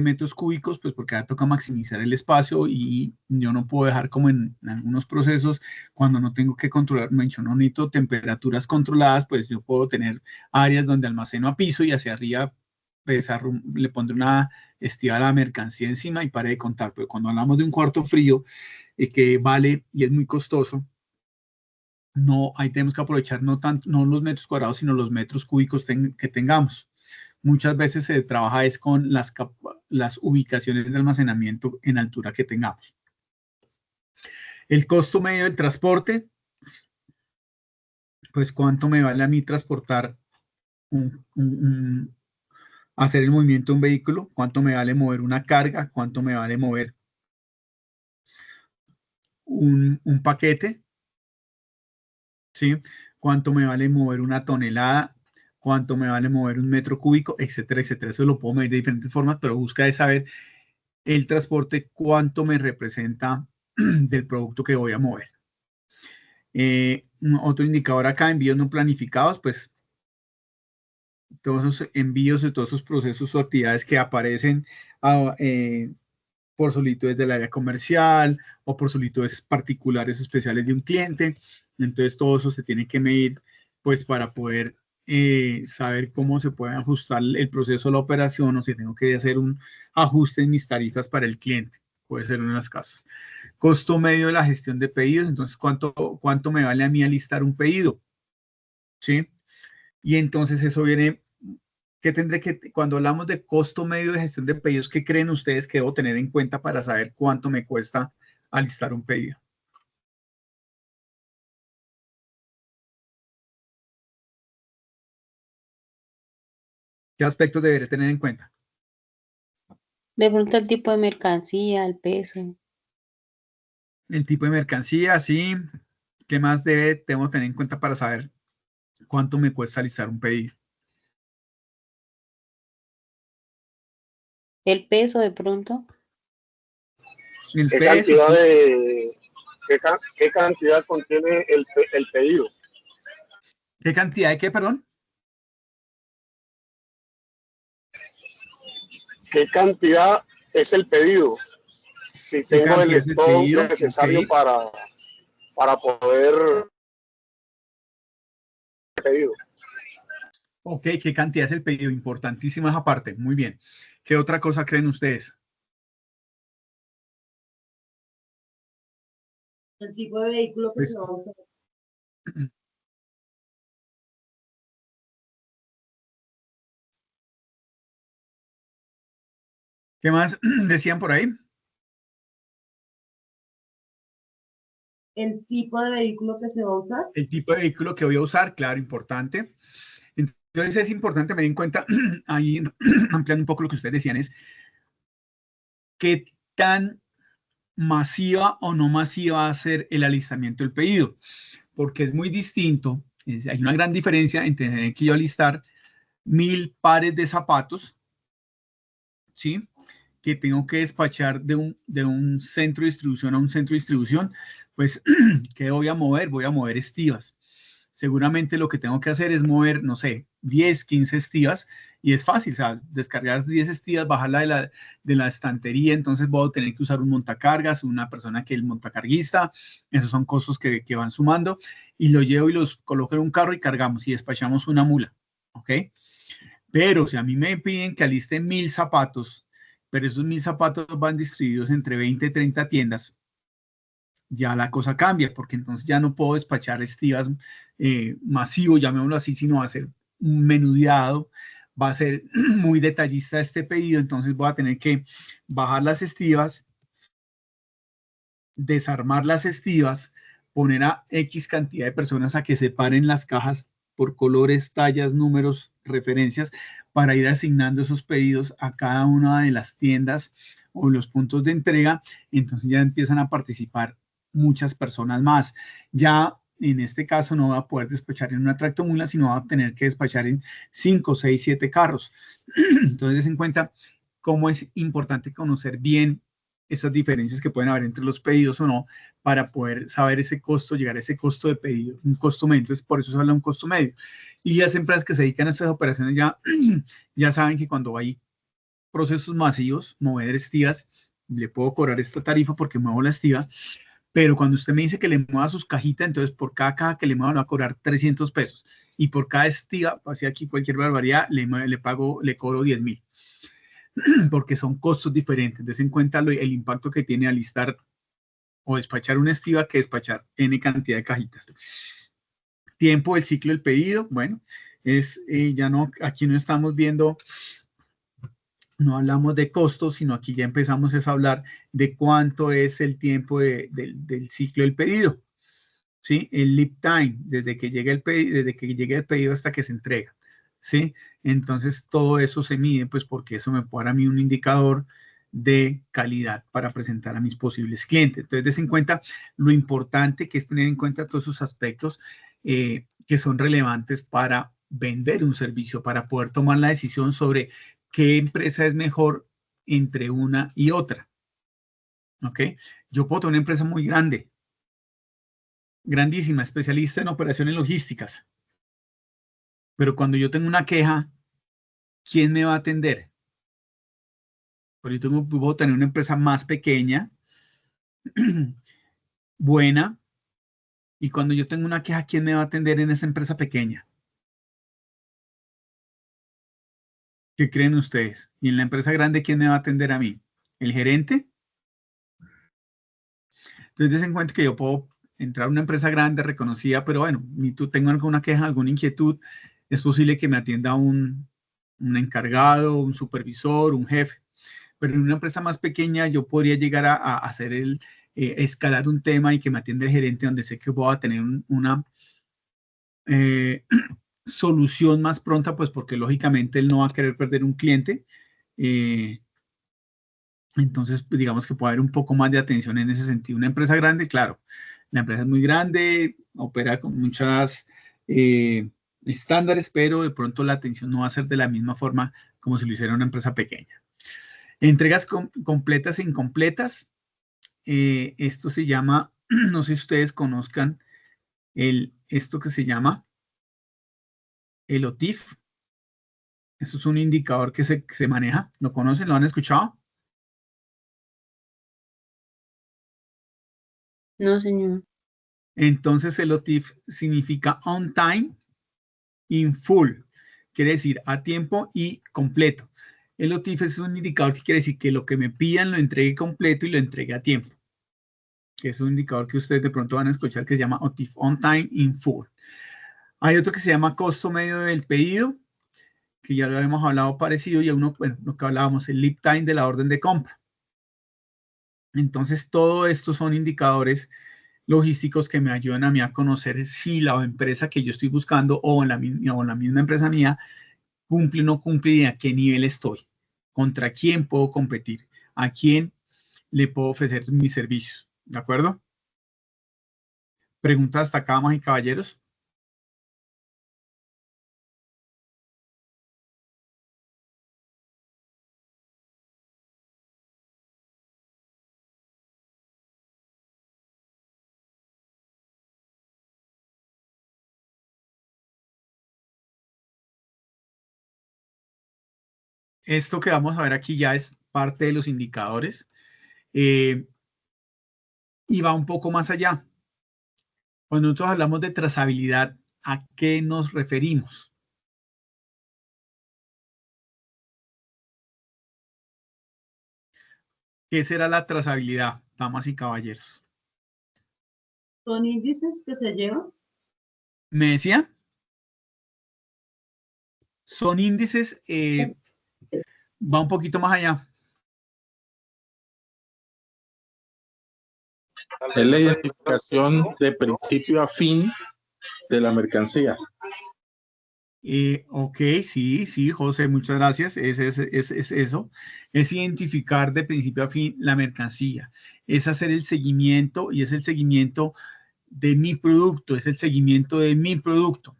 metros cúbicos, pues porque ahora toca maximizar el espacio y yo no puedo dejar como en algunos procesos, cuando no tengo que controlar, no necesito temperaturas controladas, pues yo puedo tener áreas donde almaceno a piso y hacia arriba pues, le pondré una estiva a la mercancía encima y pare de contar. Pero cuando hablamos de un cuarto frío que vale y es muy costoso, no, ahí tenemos que aprovechar no los metros cuadrados, sino los metros cúbicos que tengamos. Muchas veces se trabaja es con las ubicaciones de almacenamiento en altura que tengamos. El costo medio del transporte, pues cuánto me vale a mí transportar hacer el movimiento de un vehículo, cuánto me vale mover una carga, cuánto me vale mover un paquete, ¿sí? Cuánto me vale mover una tonelada, cuánto me vale mover un metro cúbico, etcétera, etcétera. Eso lo puedo medir de diferentes formas, pero busca de saber el transporte, cuánto me representa del producto que voy a mover. Otro indicador acá, envíos no planificados, pues todos esos envíos de todos esos procesos o actividades que aparecen por solicitudes del área comercial o por solicitudes particulares especiales de un cliente. Entonces todo eso se tiene que medir pues para poder saber cómo se puede ajustar el proceso de la operación o si tengo que hacer un ajuste en mis tarifas para el cliente. Puede ser una de las casas. Costo medio de la gestión de pedidos. Entonces, ¿cuánto me vale a mí alistar un pedido? ¿Sí? Y entonces eso viene, ¿qué tendré que, cuando hablamos de costo medio de gestión de pedidos, qué creen ustedes que debo tener en cuenta para saber cuánto me cuesta alistar un pedido? ¿Qué aspectos deberé tener en cuenta? De pronto el tipo de mercancía, el peso. El tipo de mercancía, sí. ¿Qué más tengo que tener en cuenta para saber cuánto me cuesta alistar un pedido? El peso de pronto. El peso, ¿Qué cantidad contiene el pedido? ¿Qué cantidad de qué, perdón? ¿Qué cantidad es el pedido? Si tengo el stock necesario para poder pedido. Ok, ¿qué cantidad es el pedido? Importantísima esa parte. Muy bien. ¿Qué otra cosa creen ustedes? El tipo de vehículo que se va a usar. ¿Qué más decían por ahí? El tipo de vehículo que se va a usar. El tipo de vehículo que voy a usar, claro, importante. Entonces es importante tener en cuenta, ahí ampliando un poco lo que ustedes decían, es qué tan masiva o no masiva va a ser el alistamiento del pedido, porque es muy distinto, hay una gran diferencia entre tener que yo alistar 1000 pares de zapatos, ¿sí? Que tengo que despachar de un centro de distribución a un centro de distribución, pues, ¿qué voy a mover? Voy a mover estivas. Seguramente lo que tengo que hacer es mover, no sé, 10, 15 estivas, y es fácil, o sea, descargar 10 estivas, bajarla de la estantería, entonces voy a tener que usar un montacargas, una persona que el montacarguista, esos son costos que van sumando, y lo llevo y los coloco en un carro y cargamos y despachamos una mula, ¿ok? Pero si a mí me piden que aliste 1000 zapatos, pero esos 1000 zapatos van distribuidos entre 20 y 30 tiendas, ya la cosa cambia, porque entonces ya no puedo despachar estivas masivo, llamémoslo así, sino va a ser menudeado, va a ser muy detallista este pedido, entonces voy a tener que bajar las estivas, desarmar las estivas, poner a X cantidad de personas a que separen las cajas por colores, tallas, números, referencias, para ir asignando esos pedidos a cada una de las tiendas o los puntos de entrega. Entonces ya empiezan a participar muchas personas más. Ya en este caso no va a poder despachar en una tractomula, sino va a tener que despachar en 5, 6, 7 carros. Entonces, en cuenta cómo es importante conocer bien esas diferencias que pueden haber entre los pedidos o no, para poder saber ese costo, llegar a ese costo de pedido, un costo medio. Entonces, por eso se habla de un costo medio. Y las empresas que se dedican a estas operaciones ya saben que cuando hay procesos masivos, mover estivas, le puedo cobrar esta tarifa porque muevo la estiva, pero cuando usted me dice que le mueva sus cajitas, entonces por cada caja que le mueva le va a cobrar 300 pesos. Y por cada estiva, hacia aquí cualquier barbaridad, le cobro 10.000. Porque son costos diferentes. Des en cuenta el impacto que tiene alistar o despachar una estiva que despachar N cantidad de cajitas. Tiempo del ciclo del pedido, bueno, aquí no estamos viendo, no hablamos de costos, sino aquí ya empezamos a hablar de cuánto es el tiempo del ciclo del pedido. ¿Sí? El lead time, desde que llega el pedido hasta que se entrega. ¿Sí? Entonces, todo eso se mide, pues, porque eso me puede dar a mí un indicador de calidad para presentar a mis posibles clientes. Entonces, des en cuenta lo importante que es tener en cuenta todos esos aspectos que son relevantes para vender un servicio, para poder tomar la decisión sobre qué empresa es mejor entre una y otra. ¿Ok? Yo puedo tener una empresa muy grande, grandísima, especialista en operaciones logísticas. Pero cuando yo tengo una queja, ¿quién me va a atender? Porque yo puedo tener una empresa más pequeña, buena, y cuando yo tengo una queja, ¿quién me va a atender en esa empresa pequeña? ¿Qué creen ustedes? Y en la empresa grande, ¿quién me va a atender a mí? ¿El gerente? Entonces, den en cuenta que yo puedo entrar a una empresa grande, reconocida, pero bueno, ni tú tengo alguna queja, alguna inquietud, es posible que me atienda un encargado, un supervisor, un jefe. Pero en una empresa más pequeña yo podría llegar a hacer escalar un tema y que me atienda el gerente, donde sé que voy a tener una solución más pronta, pues porque lógicamente él no va a querer perder un cliente. Entonces, pues, digamos que puede haber un poco más de atención en ese sentido. Una empresa grande, claro, la empresa es muy grande, opera con muchas estándares, pero de pronto la atención no va a ser de la misma forma como si lo hiciera una empresa pequeña. Entregas completas e incompletas. Esto se llama, no sé si ustedes conozcan esto que se llama el OTIF. Esto es un indicador que se maneja. ¿Lo conocen? ¿Lo han escuchado? No, señor. Entonces el OTIF significa on time, in full. Quiere decir a tiempo y completo. El OTIF es un indicador que quiere decir que lo que me pidan lo entregue completo y lo entregue a tiempo. Que es un indicador que ustedes de pronto van a escuchar que se llama OTIF, on time, in full. Hay otro que se llama costo medio del pedido, que ya lo habíamos hablado parecido, y a uno, bueno, lo que hablábamos, el lead time de la orden de compra. Entonces, todo esto son indicadores logísticos que me ayudan a mí a conocer si la empresa que yo estoy buscando o la misma empresa mía cumple o no cumple y a qué nivel estoy, contra quién puedo competir, a quién le puedo ofrecer mis servicios. ¿De acuerdo? ¿Preguntas hasta acá, damas y caballeros? Esto que vamos a ver aquí ya es parte de los indicadores y va un poco más allá. Cuando nosotros hablamos de trazabilidad, ¿a qué nos referimos? ¿Qué será la trazabilidad, damas y caballeros? ¿Son índices que se llevan? ¿Me decía? Son índices, va un poquito más allá. Es la identificación de principio a fin de la mercancía. Ok, sí, José, muchas gracias. Es eso. Es identificar de principio a fin la mercancía. Es hacer el seguimiento y es el seguimiento de mi producto, es el seguimiento de mi producto.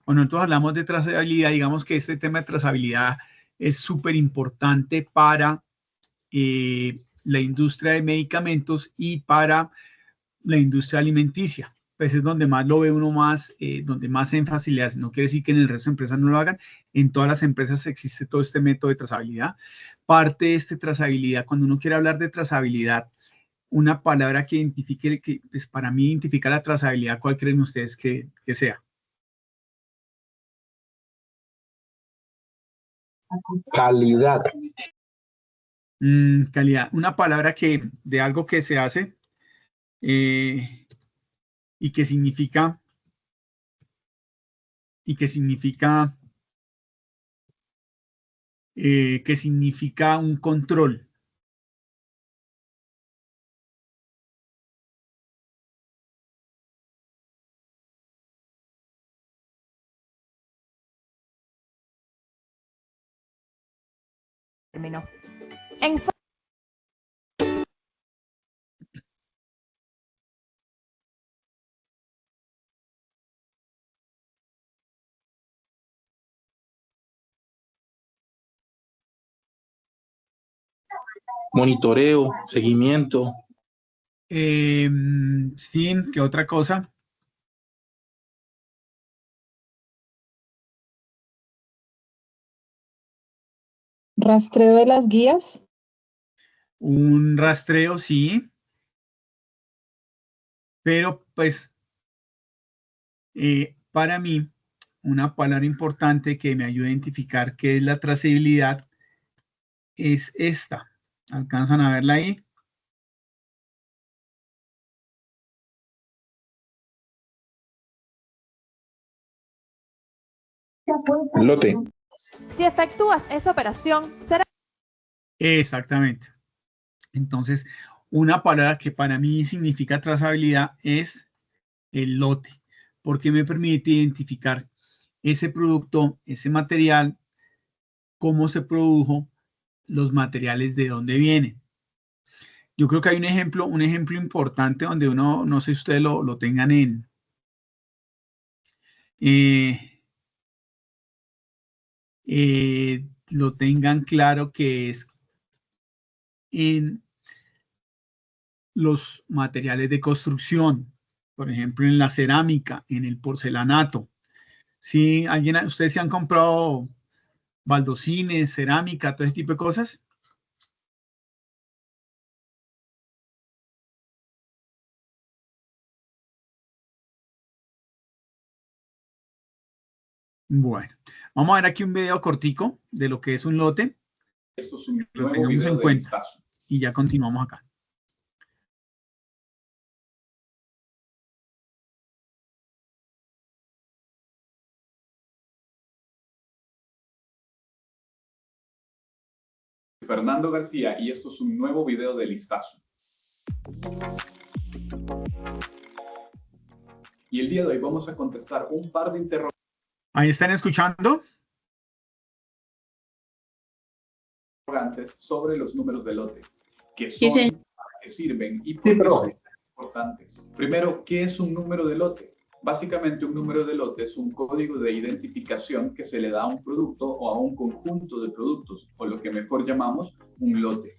Cuando nosotros hablamos de trazabilidad, digamos que este tema de trazabilidad es súper importante para la industria de medicamentos y para la industria alimenticia. Pues es donde más lo ve uno más, donde más énfasis le hace. No quiere decir que en el resto de empresas no lo hagan. En todas las empresas existe todo este método de trazabilidad. Parte de esta trazabilidad, cuando uno quiere hablar de trazabilidad, una palabra que identifique, que pues para mí identifica la trazabilidad, ¿cuál creen ustedes que sea? Calidad. Calidad. Una palabra que de algo que se hace y que significa un control. Monitoreo, seguimiento. Sí, ¿qué otra cosa? Rastreo de las guías. Un rastreo, sí. Pero, pues, para mí, una palabra importante que me ayuda a identificar qué es la trazabilidad es esta. ¿Alcanzan a verla ahí? Lote. Si efectúas esa operación, será... Exactamente. Entonces, una palabra que para mí significa trazabilidad es el lote, porque me permite identificar ese producto, ese material, cómo se produjo, los materiales de dónde vienen. Yo creo que hay un ejemplo importante donde uno, no sé si ustedes lo tengan lo tengan claro, que es en los materiales de construcción, por ejemplo, en la cerámica, en el porcelanato. ¿Sí? ¿Ustedes se han comprado baldosines, cerámica, todo ese tipo de cosas? Bueno, vamos a ver aquí un video cortico de lo que es un lote. Esto es un Lo nuevo tengamos video en de cuenta listazo. y ya continuamos acá. Fernando García y esto es un nuevo video de listazo. Y el día de hoy vamos a contestar un par de interrogantes. ¿Ahí están escuchando? Sobre los números de lote, que son, para qué sirven y por qué son importantes. Primero, ¿qué es un número de lote? Básicamente, un número de lote es un código de identificación que se le da a un producto o a un conjunto de productos, o lo que mejor llamamos un lote.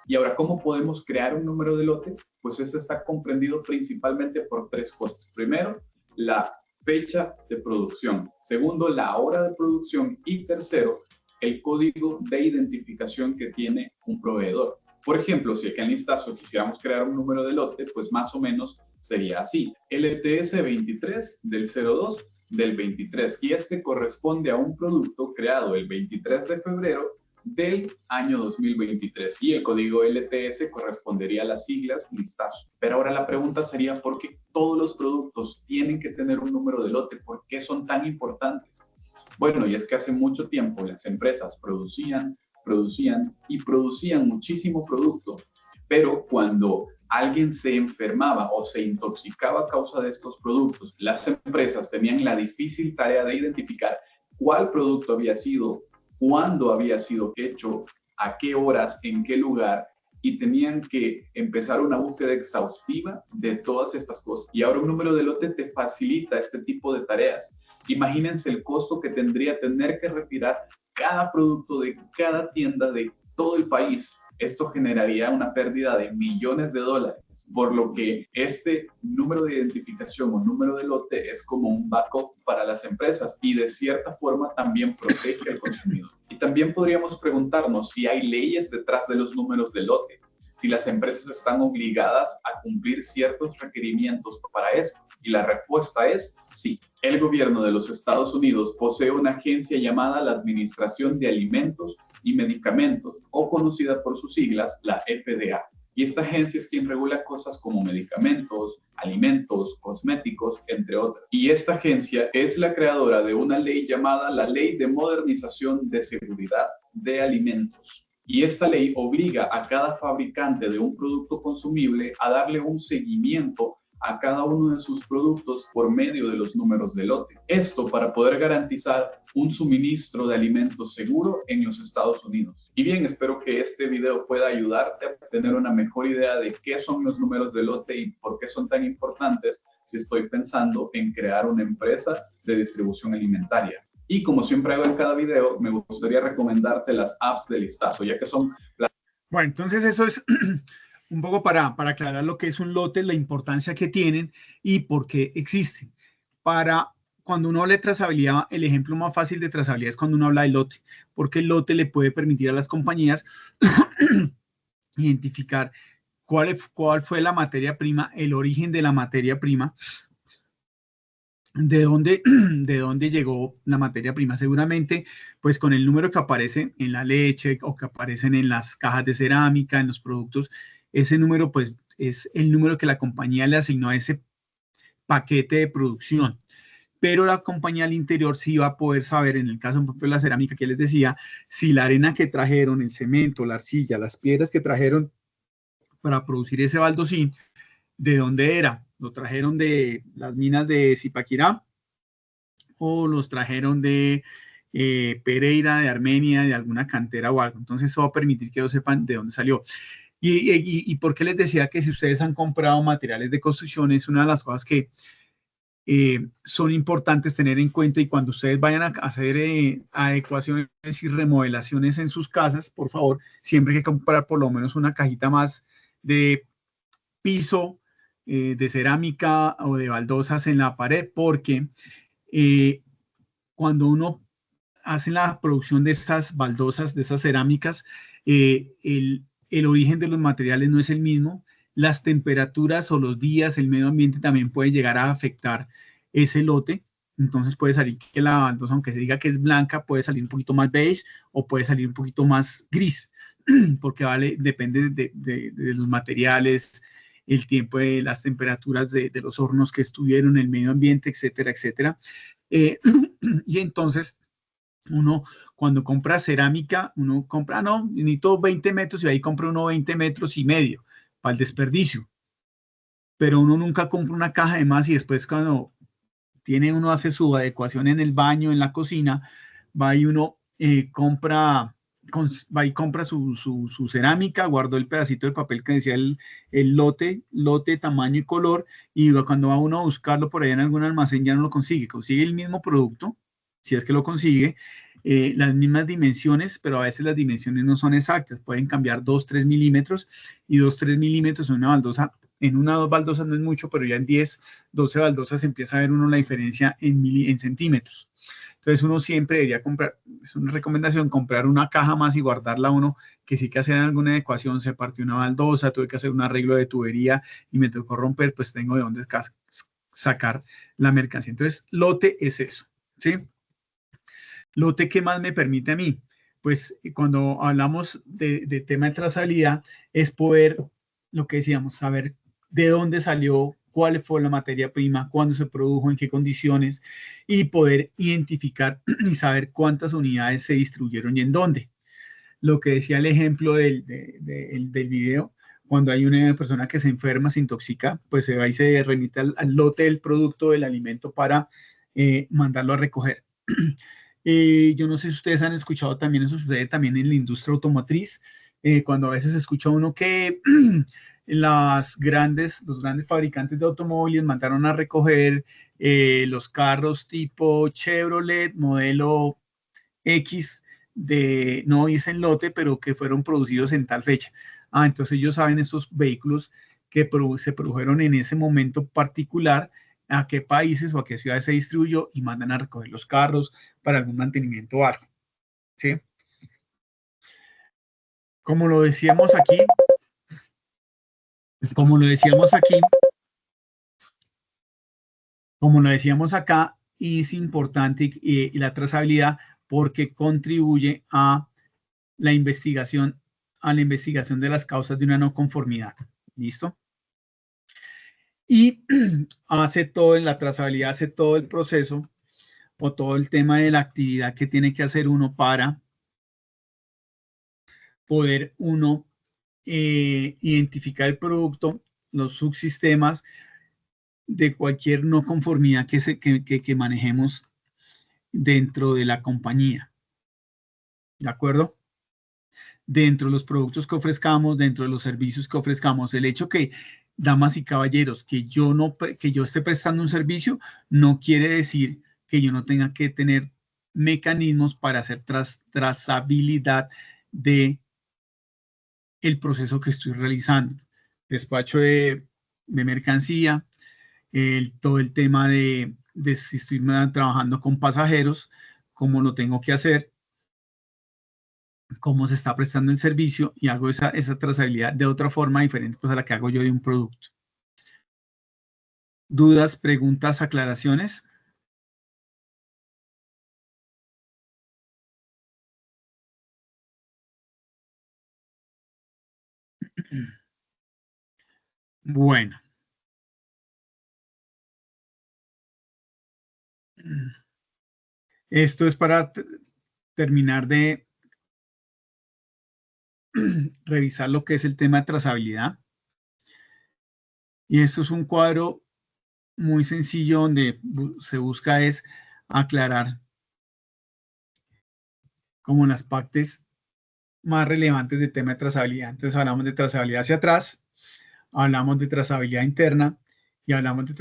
Y ahora, ¿cómo podemos crear un número de lote? Pues este está comprendido principalmente por tres cosas. Primero, la fecha de producción. Segundo, la hora de producción. Y tercero, el código de identificación que tiene un proveedor. Por ejemplo, si acá en Listazo quisiéramos crear un número de lote, pues más o menos sería así. LTS 23 del 02 del 23. Y este corresponde a un producto creado el 23 de febrero del año 2023. Y el código LTS correspondería a las siglas Listazo. Pero ahora la pregunta sería, ¿por qué todos los productos tienen que tener un número de lote? ¿Por qué son tan importantes? Bueno, y es que hace mucho tiempo las empresas producían muchísimo producto, pero cuando alguien se enfermaba o se intoxicaba a causa de estos productos, las empresas tenían la difícil tarea de identificar cuál producto había sido, cuándo había sido hecho, a qué horas, en qué lugar y tenían que empezar una búsqueda exhaustiva de todas estas cosas. Y ahora un número de lote te facilita este tipo de tareas. Imagínense el costo que tendría tener que retirar cada producto de cada tienda de todo el país. Esto generaría una pérdida de millones de dólares, por lo que este número de identificación o número de lote es como un backup para las empresas y de cierta forma también protege al consumidor. Y también podríamos preguntarnos si hay leyes detrás de los números de lote, si las empresas están obligadas a cumplir ciertos requerimientos para eso. Y la respuesta es sí. El gobierno de los Estados Unidos posee una agencia llamada la Administración de Alimentos y Medicamentos, o conocida por sus siglas, la FDA. Y esta agencia es quien regula cosas como medicamentos, alimentos, cosméticos, entre otras. Y esta agencia es la creadora de una ley llamada la Ley de Modernización de Seguridad de Alimentos. Y esta ley obliga a cada fabricante de un producto consumible a darle un seguimiento a cada uno de sus productos por medio de los números de lote. Esto para poder garantizar un suministro de alimentos seguro en los Estados Unidos. Y bien, espero que este video pueda ayudarte a tener una mejor idea de qué son los números de lote y por qué son tan importantes si estoy pensando en crear una empresa de distribución alimentaria. Y como siempre hago en cada video, me gustaría recomendarte las apps de listazo, ya que son las... Bueno, entonces eso es un poco para aclarar lo que es un lote, la importancia que tienen y por qué existen. Para cuando uno habla de trazabilidad, el ejemplo más fácil de trazabilidad es cuando uno habla de lote, porque el lote le puede permitir a las compañías identificar cuál fue la materia prima, el origen de la materia prima, de dónde llegó la materia prima. Seguramente, pues con el número que aparece en la leche o que aparecen en las cajas de cerámica, en los productos, ese número pues es el número que la compañía le asignó a ese paquete de producción. Pero la compañía al interior sí va a poder saber, en el caso de la cerámica que les decía, si la arena que trajeron, el cemento, la arcilla, las piedras que trajeron para producir ese baldosín, ¿de dónde era? ¿Lo trajeron de las minas de Zipaquirá o los trajeron de Pereira, de Armenia, de alguna cantera o algo? Entonces eso va a permitir que ellos sepan de dónde salió. ¿Y por qué les decía que si ustedes han comprado materiales de construcción es una de las cosas que son importantes tener en cuenta? Y cuando ustedes vayan a hacer adecuaciones y remodelaciones en sus casas, por favor, siempre hay que comprar por lo menos una cajita más de piso, de cerámica o de baldosas en la pared, porque cuando uno hace la producción de estas baldosas, de estas cerámicas, el origen de los materiales no es el mismo. Las temperaturas o los días, el medio ambiente también puede llegar a afectar ese lote. Entonces puede salir que la baldosa, aunque se diga que es blanca, puede salir un poquito más beige o puede salir un poquito más gris, porque depende de los materiales, el tiempo de las temperaturas de los hornos que estuvieron, el medio ambiente, etcétera, etcétera. Y entonces uno cuando compra cerámica, uno compra, no, necesito 20 metros y ahí compra uno 20 metros y medio para el desperdicio. Pero uno nunca compra una caja de más y después cuando uno hace su adecuación en el baño, en la cocina, va y uno compra su cerámica, guardó el pedacito del papel que decía el lote, tamaño y color, y cuando va uno a buscarlo por ahí en algún almacén ya no lo consigue el mismo producto, si es que lo consigue, las mismas dimensiones, pero a veces las dimensiones no son exactas, pueden cambiar 2-3 milímetros, y 2-3 milímetros en una baldosa, en una o dos baldosas no es mucho, pero ya en 10-12 baldosas empieza a ver uno la diferencia en centímetros. Entonces uno siempre debería comprar, es una recomendación, comprar una caja más y guardarla uno, que sí que hacer alguna adecuación, se partió una baldosa, tuve que hacer un arreglo de tubería y me tocó romper, pues tengo de dónde sacar la mercancía. Entonces lote es eso, ¿sí? Lote, ¿qué más me permite a mí? Pues cuando hablamos de tema de trazabilidad, es poder, lo que decíamos, saber de dónde salió, cuál fue la materia prima, cuándo se produjo, en qué condiciones, y poder identificar y saber cuántas unidades se distribuyeron y en dónde. Lo que decía el ejemplo del video, cuando hay una persona que se enferma, se intoxica, pues se va y se remite al lote del producto, del alimento para mandarlo a recoger. Yo no sé si ustedes han escuchado también, eso sucede también en la industria automotriz, cuando a veces escucha uno que los grandes fabricantes de automóviles mandaron a recoger los carros tipo Chevrolet, modelo X, no dicen lote, pero que fueron producidos en tal fecha. Entonces ellos saben esos vehículos que se produjeron en ese momento particular, a qué países o a qué ciudades se distribuyó y mandan a recoger los carros para algún mantenimiento o algo. ¿Sí? Como lo decíamos aquí, acá, es importante la trazabilidad porque contribuye a la investigación de las causas de una no conformidad. ¿Listo? Y hace todo en la trazabilidad, hace todo el proceso o todo el tema de la actividad que tiene que hacer uno para poder uno identificar el producto, los subsistemas de cualquier no conformidad que manejemos dentro de la compañía. ¿De acuerdo? Dentro de los productos que ofrezcamos, dentro de los servicios que ofrezcamos. El hecho que, damas y caballeros, que yo esté prestando un servicio, no quiere decir que yo no tenga que tener mecanismos para hacer trazabilidad de el proceso que estoy realizando. Despacho de mercancía, todo el tema de si estoy trabajando con pasajeros, cómo lo tengo que hacer, cómo se está prestando el servicio y hago esa trazabilidad de otra forma diferente pues, a la que hago yo de un producto. ¿Dudas, preguntas, aclaraciones? Bueno. Esto es para terminar de revisar lo que es el tema de trazabilidad. Y esto es un cuadro muy sencillo donde se busca es aclarar como las partes más relevantes del tema de trazabilidad. Entonces hablamos de trazabilidad hacia atrás, hablamos de trazabilidad interna y hablamos de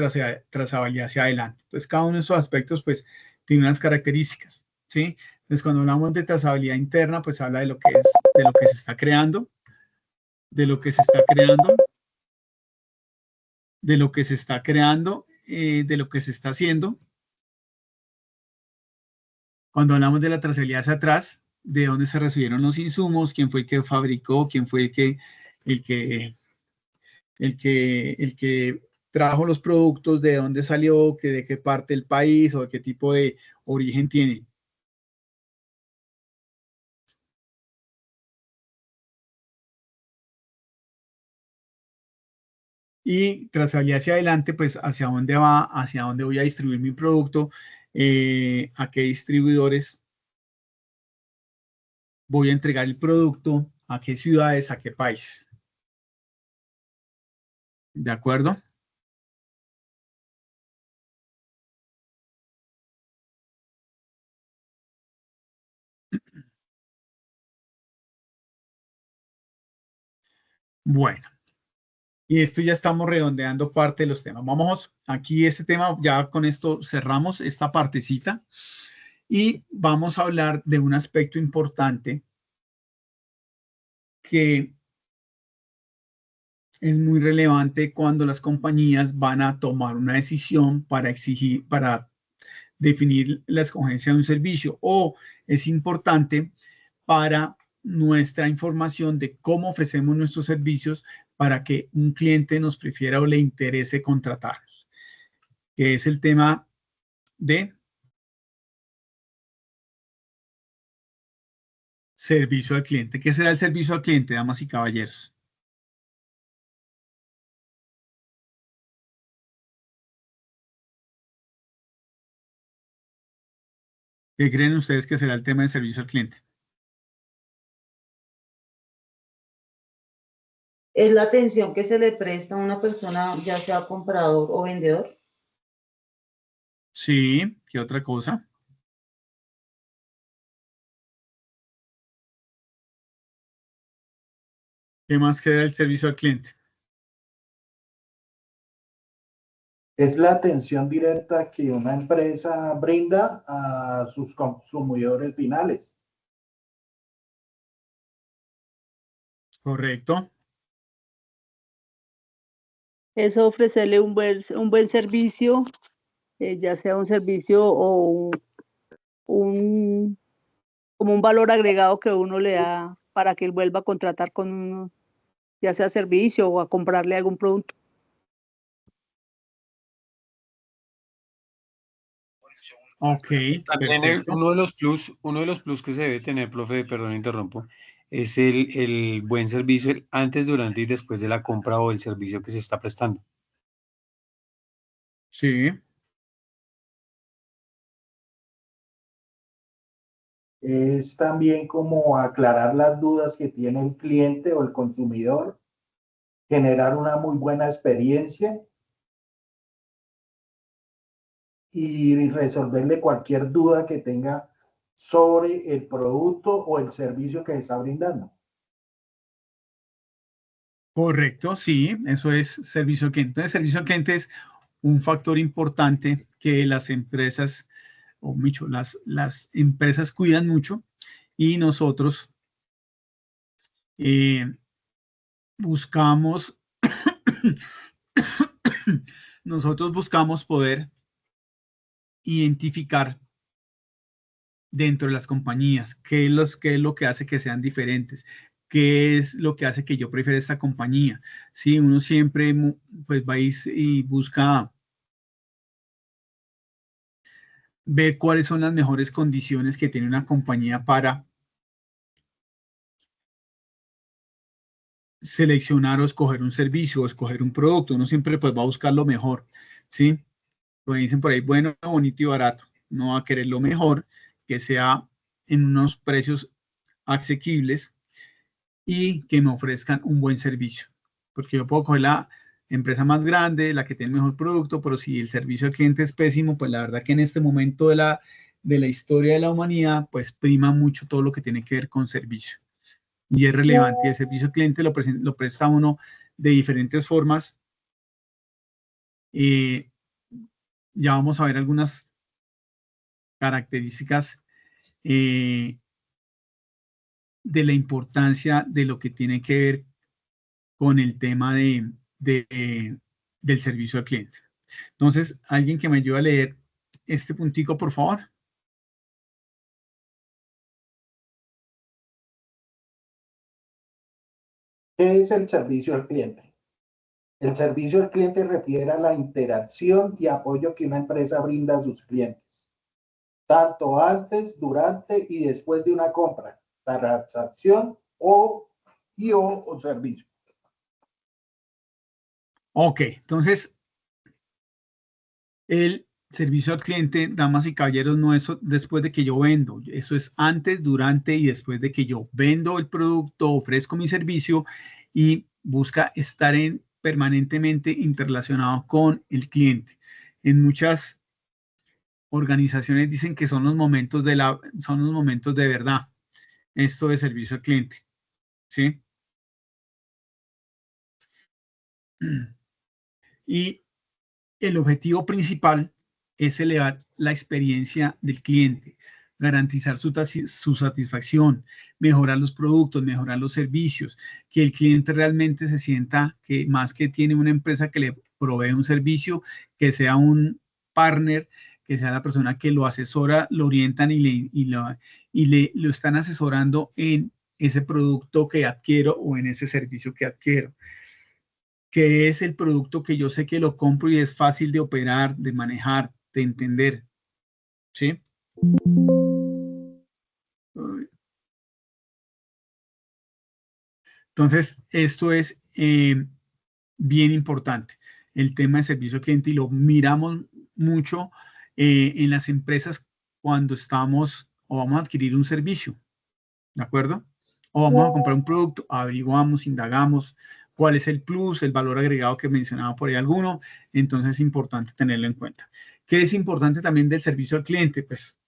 trazabilidad hacia adelante. Entonces cada uno de esos aspectos pues tiene unas características, ¿sí? Entonces cuando hablamos de trazabilidad interna pues habla de lo que se está creando, de lo que se está haciendo. Cuando hablamos de la trazabilidad hacia atrás, de dónde se recibieron los insumos, quién fue el que fabricó, quién fue el que trajo los productos, de dónde salió, de qué parte del país o de qué tipo de origen tiene. Y trazabilidad hacia adelante, pues hacia dónde va, hacia dónde voy a distribuir mi producto, a qué distribuidores voy a entregar el producto, a qué ciudades, a qué países. ¿De acuerdo? Bueno, y esto ya estamos redondeando parte de los temas. Vamos aquí este tema, ya con esto cerramos esta partecita y vamos a hablar de un aspecto importante que es muy relevante cuando las compañías van a tomar una decisión para definir la escogencia de un servicio, o es importante para nuestra información de cómo ofrecemos nuestros servicios para que un cliente nos prefiera o le interese contratarnos, que es el tema de servicio al cliente. ¿Qué será el servicio al cliente, damas y caballeros? ¿Qué creen ustedes que será el tema de servicio al cliente? Es la atención que se le presta a una persona, ya sea comprador o vendedor. Sí, ¿qué otra cosa? ¿Qué más queda el servicio al cliente? Es la atención directa que una empresa brinda a sus consumidores finales. Correcto. Es ofrecerle un buen servicio, ya sea un servicio o como un valor agregado que uno le da para que él vuelva a contratar con uno, ya sea servicio o a comprarle algún producto. Ok, También perfecto. uno de los plus que se debe tener, profe, perdón, interrumpo, es el buen servicio antes, durante y después de la compra o el servicio que se está prestando. Sí. Es también como aclarar las dudas que tiene el cliente o el consumidor, generar una muy buena experiencia y resolverle cualquier duda que tenga sobre el producto o el servicio que se está brindando. Correcto, sí, eso es servicio al cliente. Entonces, servicio al cliente es un factor importante que las empresas, o mucho, las empresas cuidan mucho y nosotros buscamos, nosotros buscamos poder identificar dentro de las compañías qué es lo que hace que sean diferentes, qué es lo que hace que yo prefiera esta compañía. Sí, uno siempre pues va y busca ver cuáles son las mejores condiciones que tiene una compañía para seleccionar o escoger un servicio o escoger un producto. Uno siempre pues va a buscar lo mejor, ¿sí? Lo dicen por ahí, bueno, bonito y barato. No va a querer lo mejor, que sea en unos precios asequibles y que me ofrezcan un buen servicio. Porque yo puedo coger la empresa más grande, la que tiene el mejor producto, pero si el servicio al cliente es pésimo, pues la verdad que en este momento de la historia de la humanidad, pues prima mucho todo lo que tiene que ver con servicio. Y es relevante. Y el servicio al cliente lo presta uno de diferentes formas. Ya vamos a ver algunas características de la importancia de lo que tiene que ver con el tema del servicio al cliente. Entonces, alguien que me ayude a leer este puntico, por favor. ¿Qué es el servicio al cliente? El servicio al cliente refiere a la interacción y apoyo que una empresa brinda a sus clientes, tanto antes, durante y después de una compra, transacción o servicio. Ok, entonces, el servicio al cliente, damas y caballeros, no es después de que yo vendo, eso es antes, durante y después de que yo vendo el producto, ofrezco mi servicio y busca estar permanentemente interrelacionado con el cliente. En muchas organizaciones dicen que son los momentos de verdad. Esto de servicio al cliente, ¿sí? Y el objetivo principal es elevar la experiencia del cliente, garantizar su satisfacción, mejorar los productos, mejorar los servicios, que el cliente realmente se sienta que más que tiene una empresa que le provee un servicio, que sea un partner, que sea la persona que lo asesora, lo orientan y lo están asesorando en ese producto que adquiero o en ese servicio que adquiero, que es el producto que yo sé que lo compro y es fácil de operar, de manejar, de entender, ¿sí? Entonces, esto es bien importante, el tema de servicio al cliente, y lo miramos mucho en las empresas cuando estamos o vamos a adquirir un servicio, ¿de acuerdo? O vamos a comprar un producto, averiguamos, indagamos cuál es el plus, el valor agregado que mencionaba por ahí alguno, entonces es importante tenerlo en cuenta. ¿Qué es importante también del servicio al cliente? Pues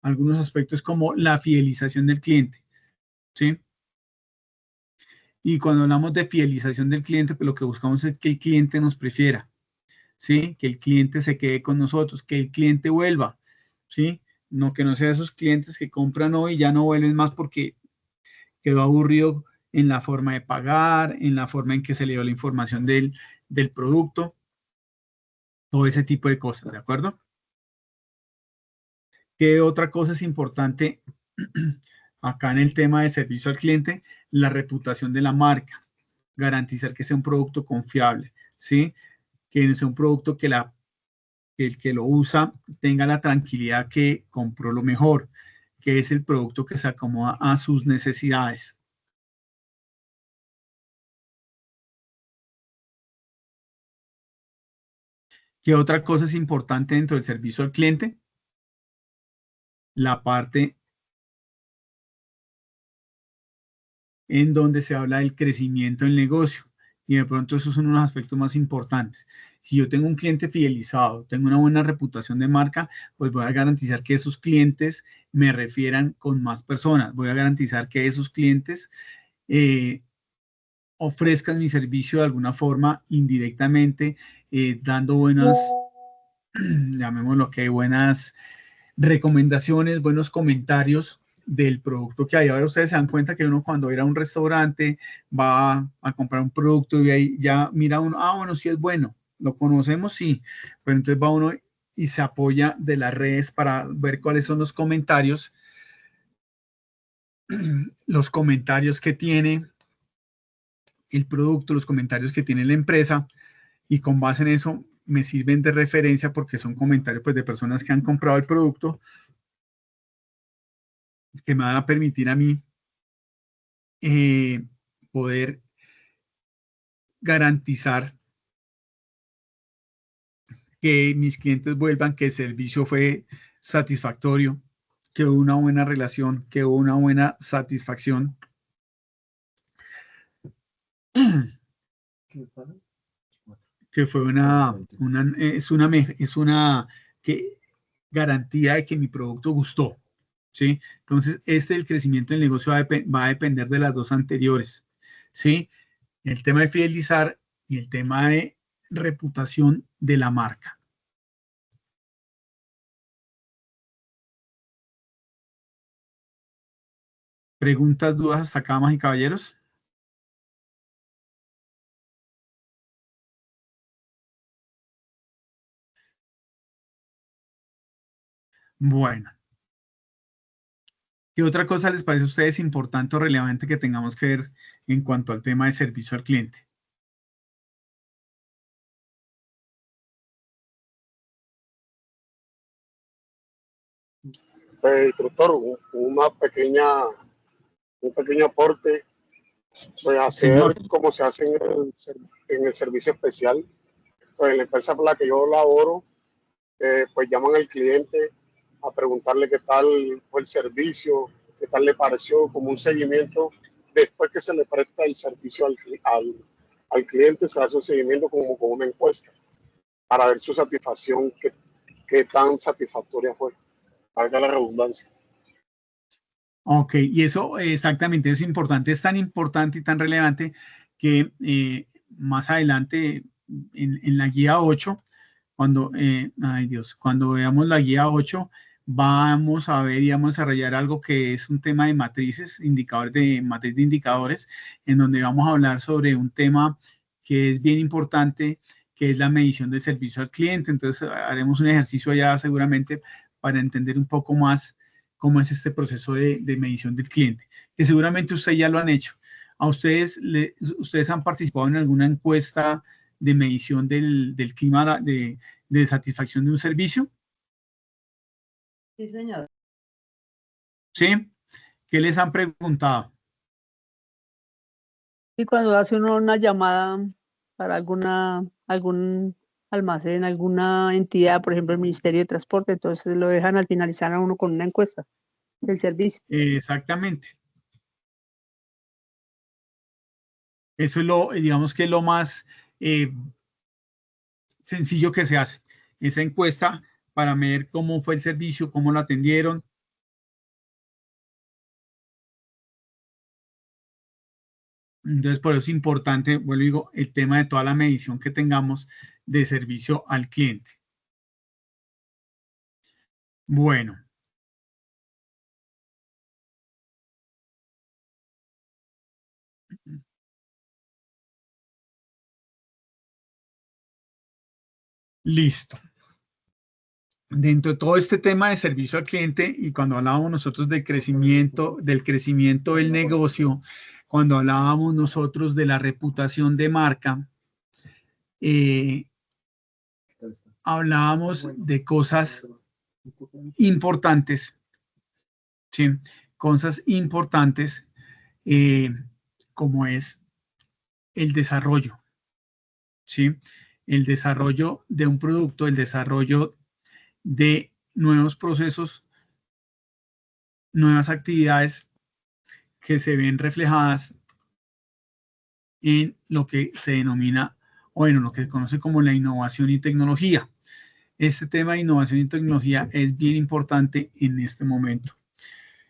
algunos aspectos como la fidelización del cliente, ¿sí? Y cuando hablamos de fidelización del cliente, pues lo que buscamos es que el cliente nos prefiera, ¿sí? Que el cliente se quede con nosotros, que el cliente vuelva, ¿sí? No que no sea esos clientes que compran hoy y ya no vuelven más porque quedó aburrido en la forma de pagar, en la forma en que se le dio la información del producto, todo ese tipo de cosas, ¿de acuerdo? ¿Qué otra cosa es importante acá en el tema de servicio al cliente? La reputación de la marca. Garantizar que sea un producto confiable, ¿sí? Que sea un producto que el que lo usa tenga la tranquilidad que compró lo mejor, que es el producto que se acomoda a sus necesidades. ¿Qué otra cosa es importante dentro del servicio al cliente? La parte en donde se habla del crecimiento del negocio. Y de pronto esos son unos aspectos más importantes. Si yo tengo un cliente fidelizado, tengo una buena reputación de marca, pues voy a garantizar que esos clientes me refieran con más personas. Voy a garantizar que esos clientes ofrezcan mi servicio de alguna forma indirectamente, dando buenas, llamémoslo que buenas recomendaciones, buenos comentarios del producto que hay. Ahora ustedes se dan cuenta que uno cuando ir a un restaurante va a comprar un producto y ahí ya mira uno, bueno, sí es bueno, lo conocemos, sí, pero entonces va uno y se apoya de las redes para ver cuáles son los comentarios que tiene el producto, los comentarios que tiene la empresa, y con base en eso me sirven de referencia porque son comentarios pues, de personas que han comprado el producto que me van a permitir a mí poder garantizar que mis clientes vuelvan, que el servicio fue satisfactorio, que hubo una buena relación, que hubo una buena satisfacción. Que fue es una garantía de que mi producto gustó, ¿sí? Entonces, el crecimiento del negocio va a depender de las dos anteriores, ¿sí? El tema de fidelizar y el tema de reputación de la marca. ¿Preguntas, dudas hasta acá, damas y caballeros? Bueno. ¿Qué otra cosa les parece a ustedes importante o relevante que tengamos que ver en cuanto al tema de servicio al cliente? Instructor, un pequeño aporte, pues hacer como se hace en el servicio especial. Pues en la empresa por la que yo laboro, pues llaman al cliente a preguntarle qué tal fue el servicio, qué tal le pareció, como un seguimiento. Después que se le presta el servicio al cliente, se hace un seguimiento como con una encuesta para ver su satisfacción, qué tan satisfactoria fue, valga la redundancia. Ok, y eso exactamente es importante, es tan importante y tan relevante que más adelante en la guía 8, cuando veamos la guía 8, vamos a ver y vamos a desarrollar algo que es un tema de matriz de indicadores, en donde vamos a hablar sobre un tema que es bien importante, que es la medición de servicio al cliente. Entonces haremos un ejercicio allá seguramente para entender un poco más cómo es este proceso de medición del cliente, que seguramente ustedes ya lo han hecho. ¿A ustedes han participado en alguna encuesta de medición del clima de satisfacción de un servicio? Sí, señor. ¿Sí? ¿Qué les han preguntado? Y cuando hace uno una llamada para algún almacén, alguna entidad, por ejemplo el Ministerio de Transporte, entonces lo dejan al finalizar a uno con una encuesta del servicio. Exactamente. Eso es digamos que es lo más sencillo que se hace. Esa encuesta para ver cómo fue el servicio, cómo lo atendieron. Entonces, por eso es importante, vuelvo y digo, el tema de toda la medición que tengamos de servicio al cliente. Bueno. Listo. Dentro de todo este tema de servicio al cliente y cuando hablábamos nosotros del crecimiento del negocio, cuando hablábamos nosotros de la reputación de marca, hablábamos de cosas importantes, ¿sí? Cosas importantes como es el desarrollo, ¿sí? El desarrollo de un producto, el desarrollo de nuevos procesos, nuevas actividades que se ven reflejadas en lo que se denomina, o en lo que se conoce como la innovación y tecnología. Este tema de innovación y tecnología es bien importante en este momento.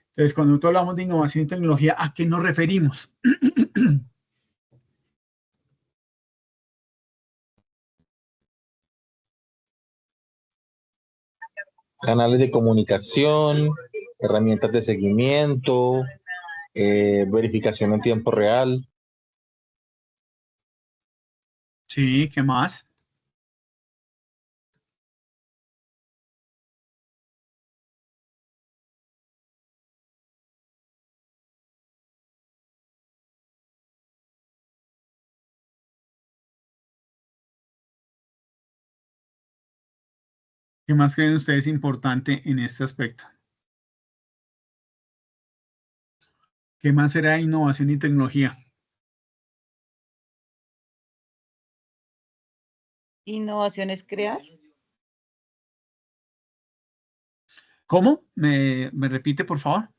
Entonces, cuando nosotros hablamos de innovación y tecnología, ¿a qué nos referimos? Canales de comunicación, herramientas de seguimiento, verificación en tiempo real. Sí, ¿qué más? ¿Qué más creen ustedes importante en este aspecto? ¿Qué más será innovación y tecnología? Innovación es crear. ¿Cómo? ¿Me repite, por favor?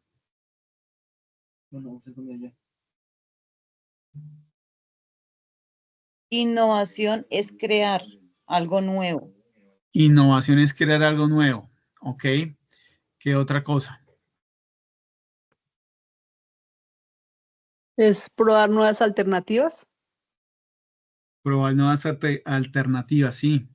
Innovación es crear algo nuevo. Innovación es crear algo nuevo. ¿Ok? ¿Qué otra cosa? Es probar nuevas alternativas. Probar nuevas alternativas, sí.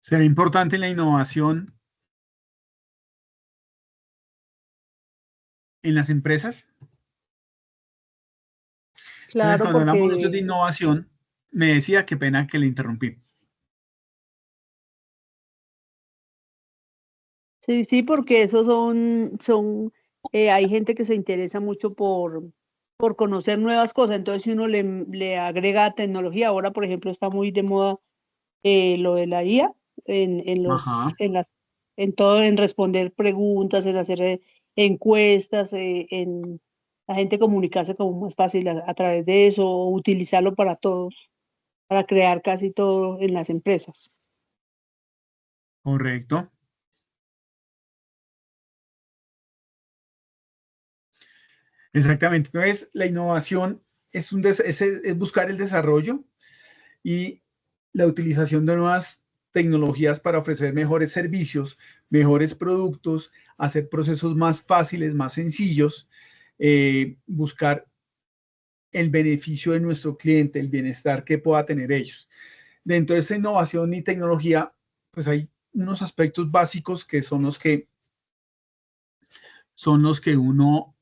¿Será importante la innovación en las empresas? Entonces, Claro, cuando hablamos nosotros de porque innovación, me decía, qué pena que le interrumpí. sí, porque esos hay gente que se interesa mucho por conocer nuevas cosas. Entonces, si uno le agrega tecnología, ahora, por ejemplo, está muy de moda lo de la IA Ajá. en todo, en responder preguntas, en hacer encuestas, en la gente comunicarse como más fácil a través de eso, o utilizarlo para todos, para crear casi todo en las empresas. Correcto. Exactamente. Entonces, la innovación es buscar el desarrollo y la utilización de nuevas tecnologías para ofrecer mejores servicios, mejores productos, hacer procesos más fáciles, más sencillos, buscar el beneficio de nuestro cliente, el bienestar que pueda tener ellos. Dentro de esa innovación y tecnología, pues hay unos aspectos básicos que son los que uno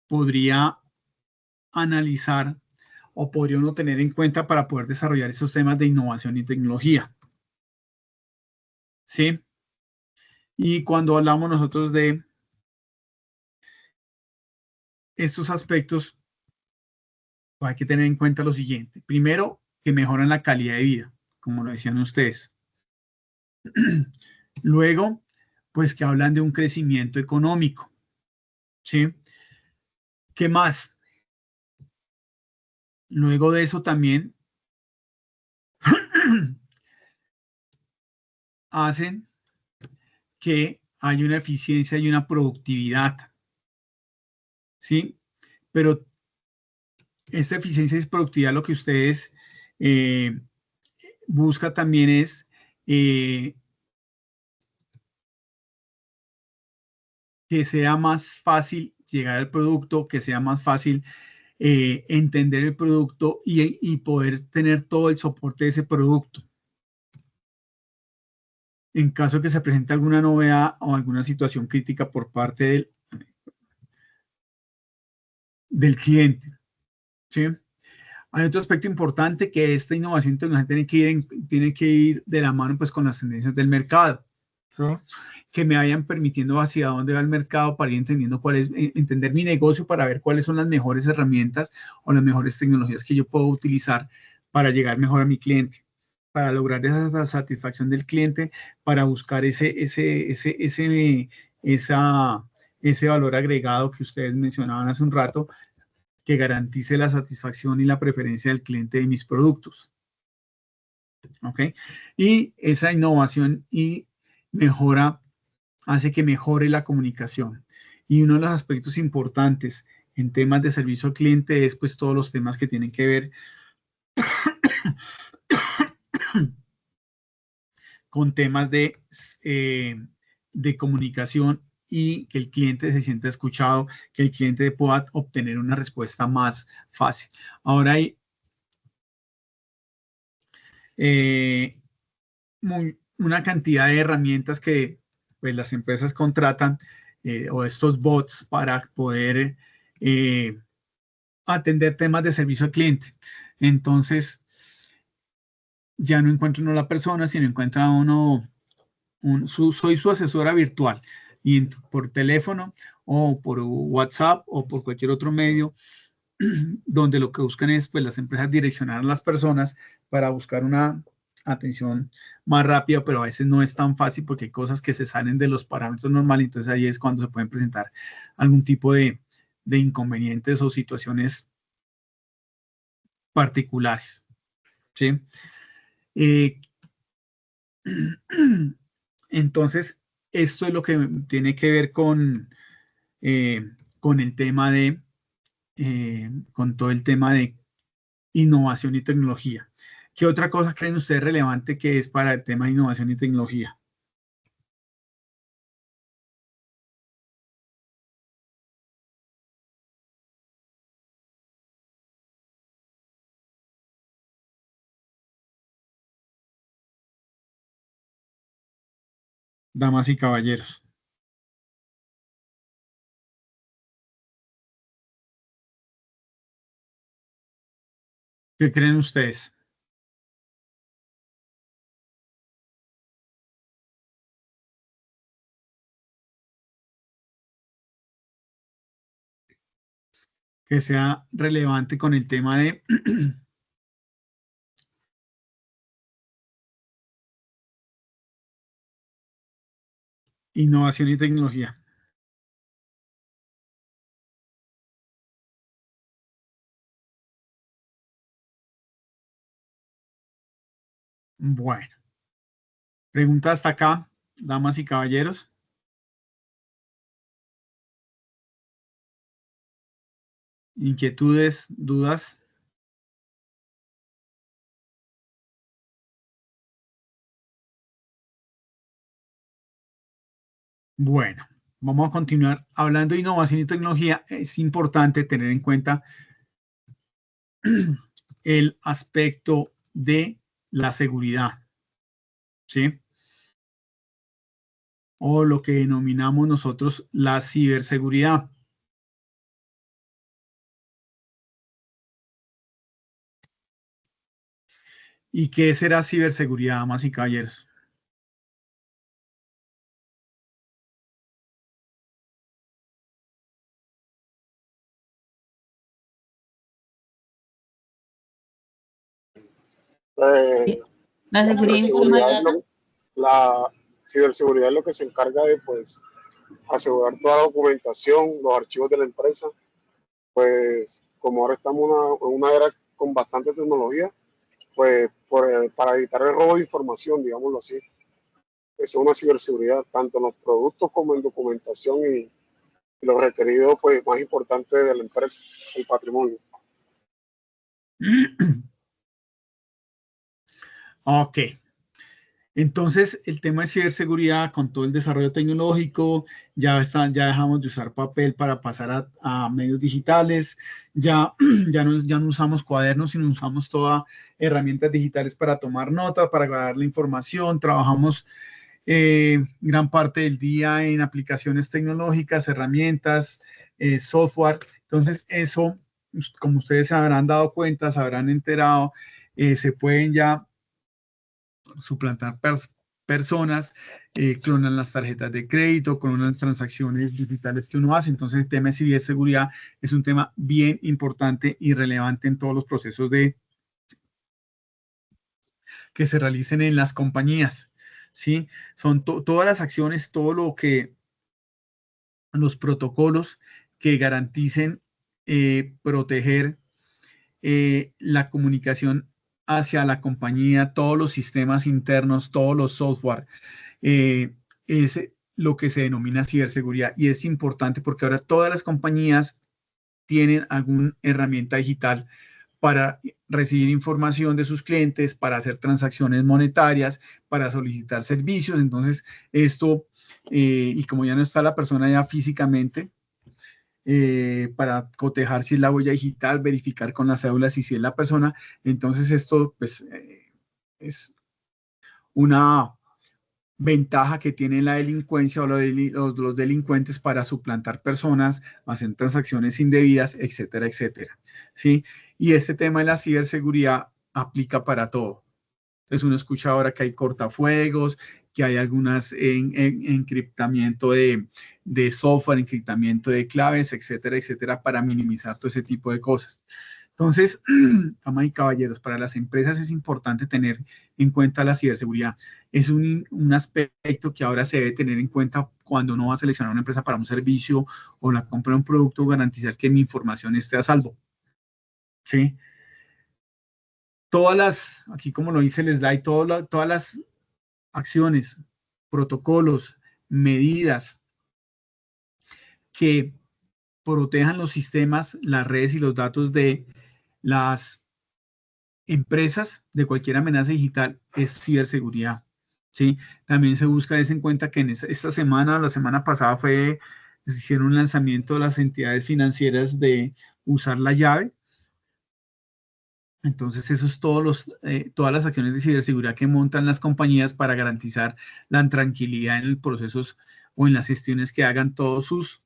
podría analizar o podría uno tener en cuenta para poder desarrollar esos temas de innovación y tecnología. ¿Sí? Y cuando hablamos nosotros de estos aspectos, pues hay que tener en cuenta lo siguiente. Primero, que mejoran la calidad de vida, como lo decían ustedes. Luego, pues que hablan de un crecimiento económico. ¿Sí? ¿Qué más? Luego de eso también hacen que haya una eficiencia y una productividad. ¿Sí? Pero esta eficiencia y productividad lo que ustedes busca también es que sea más fácil llegar al producto, que sea más fácil entender el producto y poder tener todo el soporte de ese producto. En caso de que se presente alguna novedad o alguna situación crítica por parte del cliente. ¿Sí? Hay otro aspecto importante, que esta innovación tecnológica tiene que ir de la mano pues, con las tendencias del mercado. ¿Sí? Que me vayan permitiendo hacia dónde va el mercado para ir entendiendo entender mi negocio, para ver cuáles son las mejores herramientas o las mejores tecnologías que yo puedo utilizar para llegar mejor a mi cliente, para lograr esa satisfacción del cliente, para buscar ese valor agregado que ustedes mencionaban hace un rato, que garantice la satisfacción y la preferencia del cliente de mis productos. ¿Ok? Y esa innovación y mejora hace que mejore la comunicación. Y uno de los aspectos importantes en temas de servicio al cliente es pues todos los temas que tienen que ver con temas de comunicación y que el cliente se sienta escuchado, que el cliente pueda obtener una respuesta más fácil. Ahora hay una cantidad de herramientas que pues, las empresas contratan o estos bots para poder atender temas de servicio al cliente. Entonces, ya no encuentra uno la persona, sino encuentra uno, soy su asesora virtual, y por teléfono o por WhatsApp o por cualquier otro medio, donde lo que buscan es pues las empresas direccionar a las personas para buscar una atención más rápida, pero a veces no es tan fácil porque hay cosas que se salen de los parámetros normales, entonces ahí es cuando se pueden presentar algún tipo de inconvenientes o situaciones particulares. ¿Sí? Entonces, esto es lo que tiene que ver con el tema de, con todo el tema de innovación y tecnología. ¿Qué otra cosa creen ustedes relevante que es para el tema de innovación y tecnología? Damas y caballeros. ¿Qué creen ustedes? Que sea relevante con el tema de innovación y tecnología. Bueno. Pregunta hasta acá, damas y caballeros. Inquietudes, dudas. Bueno, vamos a continuar hablando de innovación y tecnología. Es importante tener en cuenta el aspecto de la seguridad, ¿sí? O lo que denominamos nosotros la ciberseguridad. ¿Y qué será ciberseguridad, damas y caballeros? La seguridad informática. La ciberseguridad es lo que se encarga de pues asegurar toda la documentación, los archivos de la empresa. Pues como ahora estamos en una era con bastante tecnología, pues para evitar el robo de información, digámoslo así. Es una ciberseguridad tanto en los productos como en documentación y lo requerido pues más importante de la empresa, el patrimonio. Ok. Entonces, el tema de ciberseguridad con todo el desarrollo tecnológico, ya dejamos de usar papel para pasar a medios digitales, ya no usamos cuadernos, sino usamos todas herramientas digitales para tomar notas, para grabar la información, trabajamos gran parte del día en aplicaciones tecnológicas, herramientas, software. Entonces, eso, como ustedes se habrán dado cuenta, se habrán enterado, se pueden ya suplantar personas, clonan las tarjetas de crédito, clonan transacciones digitales que uno hace. Entonces, el tema de ciberseguridad es un tema bien importante y relevante en todos los procesos que se realicen en las compañías, ¿sí? Son todas las acciones, todo lo que los protocolos que garanticen proteger la comunicación hacia la compañía, todos los sistemas internos, todos los software, es lo que se denomina ciberseguridad. Y es importante porque ahora todas las compañías tienen alguna herramienta digital para recibir información de sus clientes, para hacer transacciones monetarias, para solicitar servicios. Entonces, esto, y como ya no está la persona ya físicamente, para cotejar si es la huella digital, verificar con las cédulas si es la persona. Entonces esto pues es una ventaja que tiene la delincuencia o los delincuentes para suplantar personas, hacer transacciones indebidas, etcétera, etcétera. ¿Sí? Y este tema de la ciberseguridad aplica para todo. Entonces uno escucha ahora que hay cortafuegos, que hay algunas encriptamiento de software, encriptamiento de claves, etcétera, etcétera, para minimizar todo ese tipo de cosas. Entonces, damas y caballeros, para las empresas es importante tener en cuenta la ciberseguridad. Es un aspecto que ahora se debe tener en cuenta cuando uno va a seleccionar una empresa para un servicio o la compra de un producto, garantizar que mi información esté a salvo. ¿Sí? Todas las, aquí como lo dice el slide, todas las acciones, protocolos, medidas que protejan los sistemas, las redes y los datos de las empresas de cualquier amenaza digital es ciberseguridad. ¿Sí? También se busca en cuenta que en esta semana, la semana pasada se hicieron un lanzamiento de las entidades financieras de usar la llave. Entonces, eso es todas las acciones de ciberseguridad que montan las compañías para garantizar la tranquilidad en los procesos o en las gestiones que hagan todos sus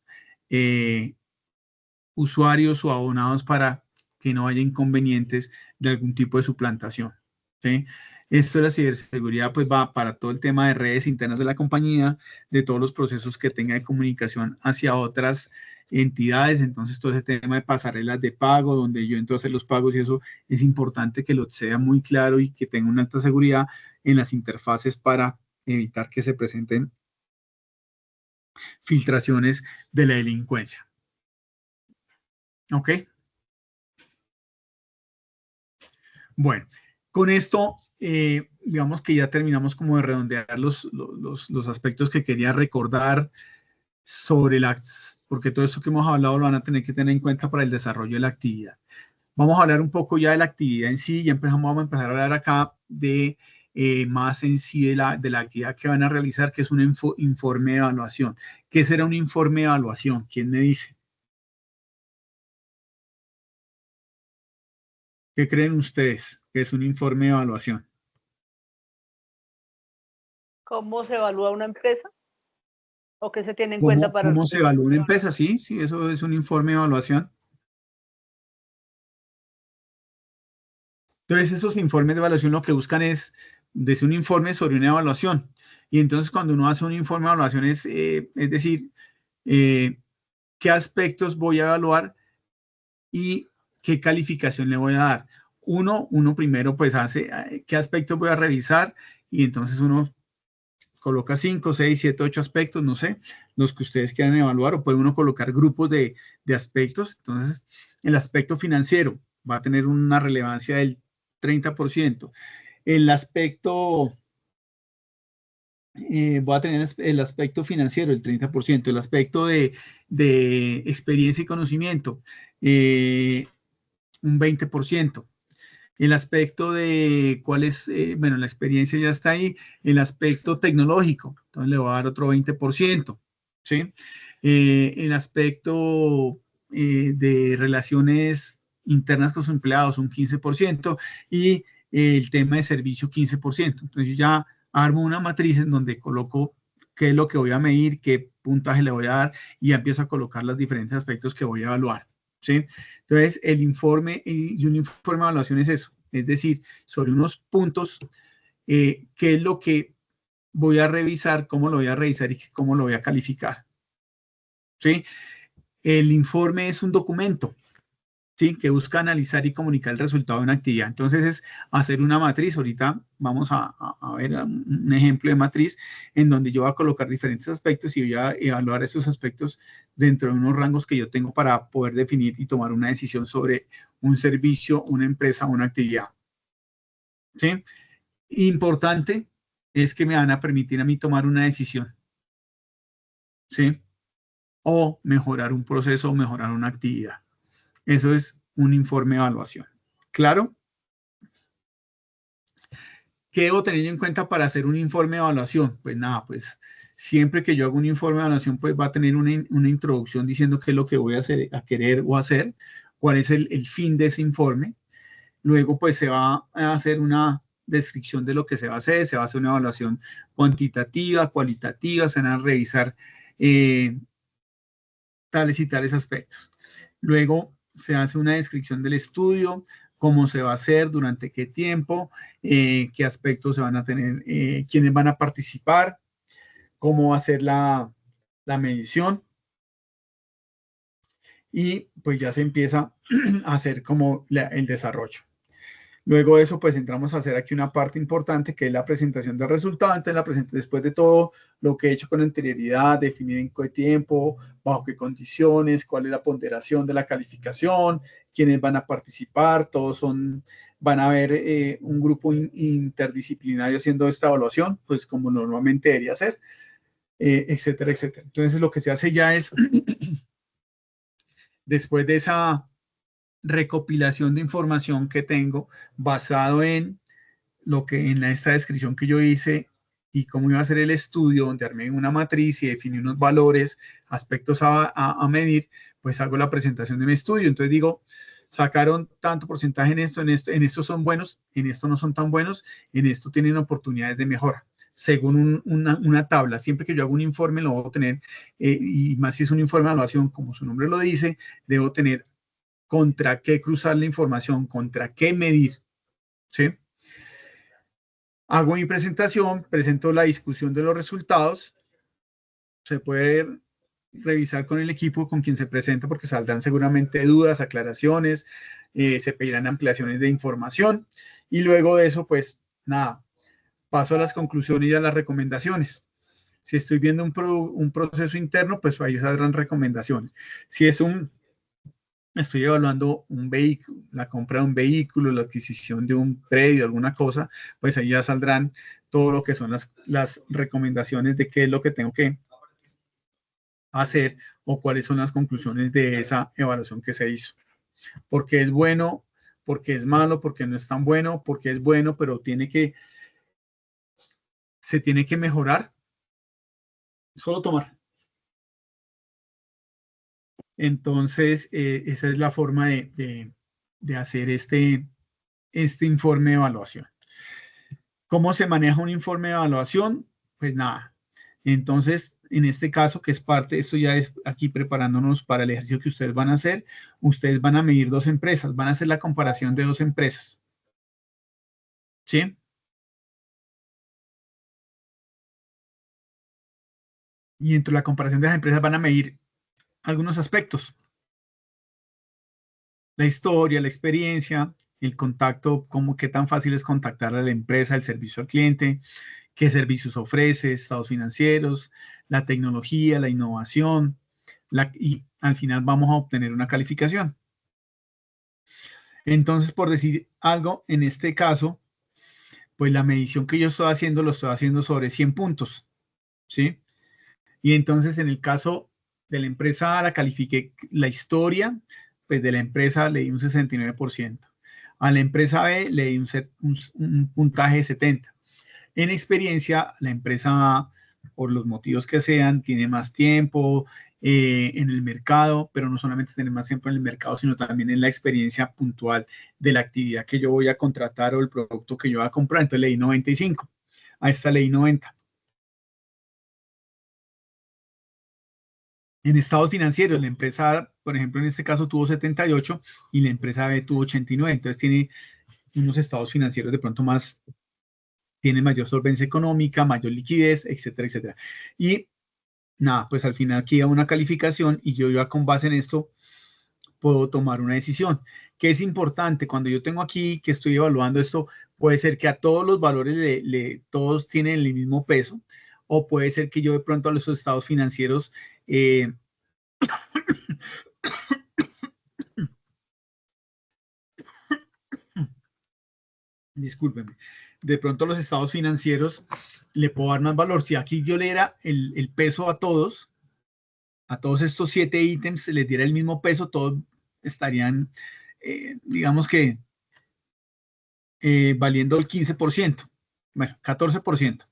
usuarios o abonados para que no haya inconvenientes de algún tipo de suplantación. ¿Sí? Esto de la ciberseguridad pues va para todo el tema de redes internas de la compañía, de todos los procesos que tenga de comunicación hacia otras entidades. Entonces todo ese tema de pasarelas de pago, donde yo entro a hacer los pagos, y eso es importante que lo sea muy claro y que tenga una alta seguridad en las interfaces para evitar que se presenten filtraciones de la delincuencia. ¿Ok? Bueno, con esto, digamos que ya terminamos como de redondear los aspectos que quería recordar sobre porque todo esto que hemos hablado lo van a tener que tener en cuenta para el desarrollo de la actividad. Vamos a hablar un poco ya de la actividad en sí, vamos a empezar a hablar acá de más en sí de la actividad que van a realizar, que es un informe de evaluación. ¿Qué será un informe de evaluación? ¿Quién me dice? ¿Qué creen ustedes que es un informe de evaluación? ¿Cómo se evalúa una empresa? ¿O qué se tiene en cuenta para... ¿Cómo se evalúa una empresa? Sí, eso es un informe de evaluación. Entonces, esos informes de evaluación lo que buscan es decir un informe sobre una evaluación. Y entonces, cuando uno hace un informe de evaluación es decir, qué aspectos voy a evaluar y qué calificación le voy a dar. Uno primero pues hace qué aspectos voy a revisar y entonces uno coloca 5, 6, 7, 8 aspectos, no sé, los que ustedes quieran evaluar, o puede uno colocar grupos de aspectos. Entonces, el aspecto financiero va a tener una relevancia del 30%. El aspecto, voy a tener el aspecto financiero, el 30%. El aspecto de experiencia y conocimiento, un 20%. El aspecto de cuál es, bueno, la experiencia ya está ahí. El aspecto tecnológico, entonces le voy a dar otro 20%, ¿sí? El aspecto de relaciones internas con sus empleados, un 15%, y el tema de servicio, 15%. Entonces yo ya armo una matriz en donde coloco qué es lo que voy a medir, qué puntaje le voy a dar, y ya empiezo a colocar los diferentes aspectos que voy a evaluar, ¿sí? Entonces, el informe y un informe de evaluación es eso, es decir, sobre unos puntos, qué es lo que voy a revisar, cómo lo voy a revisar y cómo lo voy a calificar, ¿sí? El informe es un documento, ¿sí? Que busca analizar y comunicar el resultado de una actividad. Entonces, es hacer una matriz. Ahorita vamos a ver un ejemplo de matriz en donde yo voy a colocar diferentes aspectos y voy a evaluar esos aspectos dentro de unos rangos que yo tengo para poder definir y tomar una decisión sobre un servicio, una empresa, una actividad, ¿sí? Importante es que me van a permitir a mí tomar una decisión, ¿sí? O mejorar un proceso o mejorar una actividad. Eso es un informe de evaluación. ¿Claro? ¿Qué debo tener en cuenta para hacer un informe de evaluación? Pues nada, pues siempre que yo hago un informe de evaluación, pues va a tener una introducción diciendo qué es lo que voy a hacer, a querer o hacer, cuál es el fin de ese informe. Luego, pues se va a hacer una descripción de lo que se va a hacer una evaluación cuantitativa, cualitativa, se van a revisar tales y tales aspectos. Luego se hace una descripción del estudio, cómo se va a hacer, durante qué tiempo, qué aspectos se van a tener, quiénes van a participar, cómo va a ser la medición. Y pues ya se empieza a hacer como el desarrollo. Luego de eso, pues entramos a hacer aquí una parte importante que es la presentación del resultado. Entonces, después de todo lo que he hecho con anterioridad, definir en qué tiempo, bajo qué condiciones, cuál es la ponderación de la calificación, quiénes van a participar, van a haber un grupo interdisciplinario haciendo esta evaluación, pues como normalmente debería ser, etcétera, etcétera. Entonces, lo que se hace ya es, después de esa recopilación de información que tengo basado en esta descripción que yo hice y cómo iba a ser el estudio, donde armé una matriz y definí unos valores, aspectos a medir, pues hago la presentación de mi estudio. Entonces digo, sacaron tanto porcentaje en esto son buenos, en esto no son tan buenos, en esto tienen oportunidades de mejora, según una tabla. Siempre que yo hago un informe lo debo tener, y más si es un informe de evaluación, como su nombre lo dice, debo tener contra qué cruzar la información, contra qué medir, ¿sí? Hago mi presentación, presento la discusión de los resultados, se puede revisar con el equipo con quien se presenta porque saldrán seguramente dudas, aclaraciones, se pedirán ampliaciones de información y luego de eso, pues nada, paso a las conclusiones y a las recomendaciones. Si estoy viendo un proceso interno, pues ahí saldrán recomendaciones. Si es estoy evaluando un vehículo, la compra de un vehículo, la adquisición de un predio, alguna cosa, pues ahí ya saldrán todo lo que son las recomendaciones de qué es lo que tengo que hacer o cuáles son las conclusiones de esa evaluación que se hizo. Porque es bueno, porque es malo, porque no es tan bueno, porque es bueno, pero se tiene que mejorar. Solo tomar. Entonces, esa es la forma de hacer este informe de evaluación. ¿Cómo se maneja un informe de evaluación? Pues nada. Entonces, en este caso, que es parte, esto ya es aquí preparándonos para el ejercicio que ustedes van a hacer, ustedes van a medir 2 empresas, van a hacer la comparación de 2 empresas. ¿Sí? Y dentro de la comparación de las empresas van a medir algunos aspectos. La historia, la experiencia, el contacto, qué tan fácil es contactar a la empresa, el servicio al cliente, qué servicios ofrece, estados financieros, la tecnología, la innovación, y al final vamos a obtener una calificación. Entonces, por decir algo, en este caso, pues la medición que yo estoy haciendo, lo estoy haciendo sobre 100 puntos, ¿sí? Y entonces, en el caso de la empresa A, la califiqué la historia, pues de la empresa le di un 69%. A la empresa B le di un puntaje de 70. En experiencia, la empresa A, por los motivos que sean, tiene más tiempo en el mercado, pero no solamente tener más tiempo en el mercado, sino también en la experiencia puntual de la actividad que yo voy a contratar o el producto que yo voy a comprar. Entonces le di 95. A esta le di 90. En estados financieros, la empresa, por ejemplo, en este caso tuvo 78 y la empresa B tuvo 89. Entonces tiene unos estados financieros de pronto más, tiene mayor solvencia económica, mayor liquidez, etcétera, etcétera. Y nada, pues al final queda una calificación y yo ya con base en esto puedo tomar una decisión. ¿Qué es importante? Cuando yo tengo aquí que estoy evaluando esto, puede ser que a todos los valores todos tienen el mismo peso, o puede ser que yo de pronto a los estados financieros discúlpeme, de pronto los estados financieros le puedo dar más valor. Si aquí yo le diera el peso a todos estos 7 ítems, les diera el mismo peso, todos estarían, digamos que, valiendo el 15%, bueno, 14%.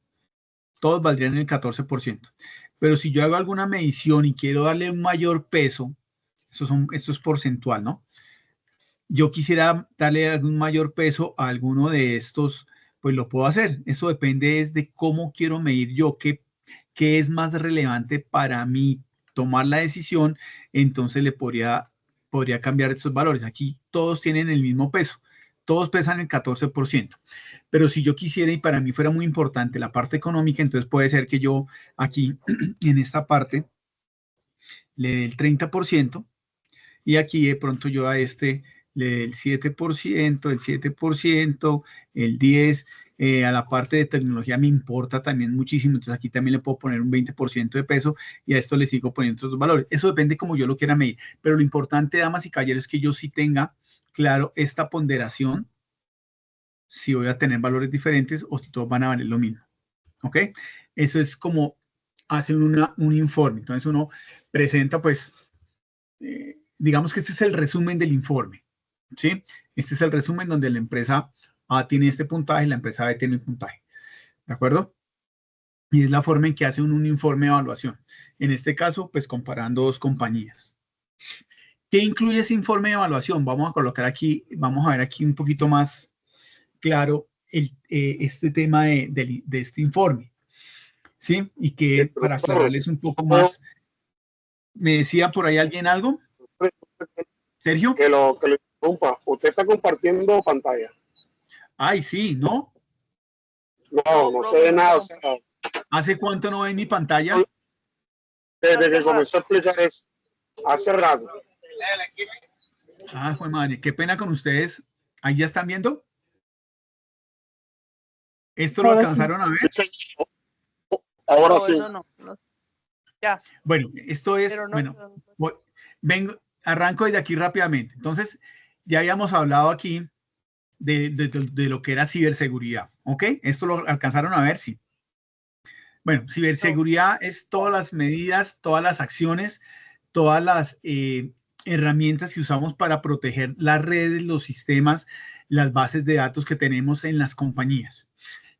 Todos valdrían el 14%. Pero si yo hago alguna medición y quiero darle un mayor peso, esto es porcentual, ¿no? Yo quisiera darle algún mayor peso a alguno de estos, pues lo puedo hacer. Eso depende de cómo quiero medir yo, qué es más relevante para mí tomar la decisión. Entonces le podría cambiar estos valores. Aquí todos tienen el mismo peso. Todos pesan el 14%. Pero si yo quisiera y para mí fuera muy importante la parte económica, entonces puede ser que yo aquí en esta parte le dé el 30% y aquí de pronto yo a este le dé el 7%, el 7%, el 10%, a la parte de tecnología me importa también muchísimo, entonces aquí también le puedo poner un 20% de peso y a esto le sigo poniendo otros valores. Eso depende como yo lo quiera medir, pero lo importante, damas y caballeros, es que yo sí tenga claro esta ponderación, si voy a tener valores diferentes o si todos van a valer lo mismo. ¿Ok? Eso es como hace un informe. Entonces uno presenta, pues, digamos que este es el resumen del informe. ¿Sí? Este es el resumen donde la empresa A tiene este puntaje y la empresa B tiene un puntaje. ¿De acuerdo? Y es la forma en que hace un informe de evaluación. En este caso, pues comparando dos compañías. ¿Qué incluye ese informe de evaluación? Vamos a colocar aquí, vamos a ver aquí un poquito más claro este tema de este informe. ¿Sí? Y que para aclararles un poco más, ¿me decía por ahí alguien algo? ¿Sergio? Que lo interrumpa. Usted está compartiendo pantalla. Ay, sí, ¿no? No se ve nada. O sea, ¿hace cuánto no ven mi pantalla? Desde que comenzó a explicar eso. Hace rato. Ah, joder, madre, qué pena con ustedes. ¿Ahí ya están viendo? ¿Esto lo alcanzaron a ver? Sí. Ahora sí. No. Ya. Bueno, esto es, arranco desde aquí rápidamente. Entonces, ya habíamos hablado aquí de lo que era ciberseguridad, ¿ok? ¿Esto lo alcanzaron a ver? Sí. Bueno, ciberseguridad es todas las medidas, todas las acciones, todas las herramientas que usamos para proteger las redes, los sistemas, las bases de datos que tenemos en las compañías.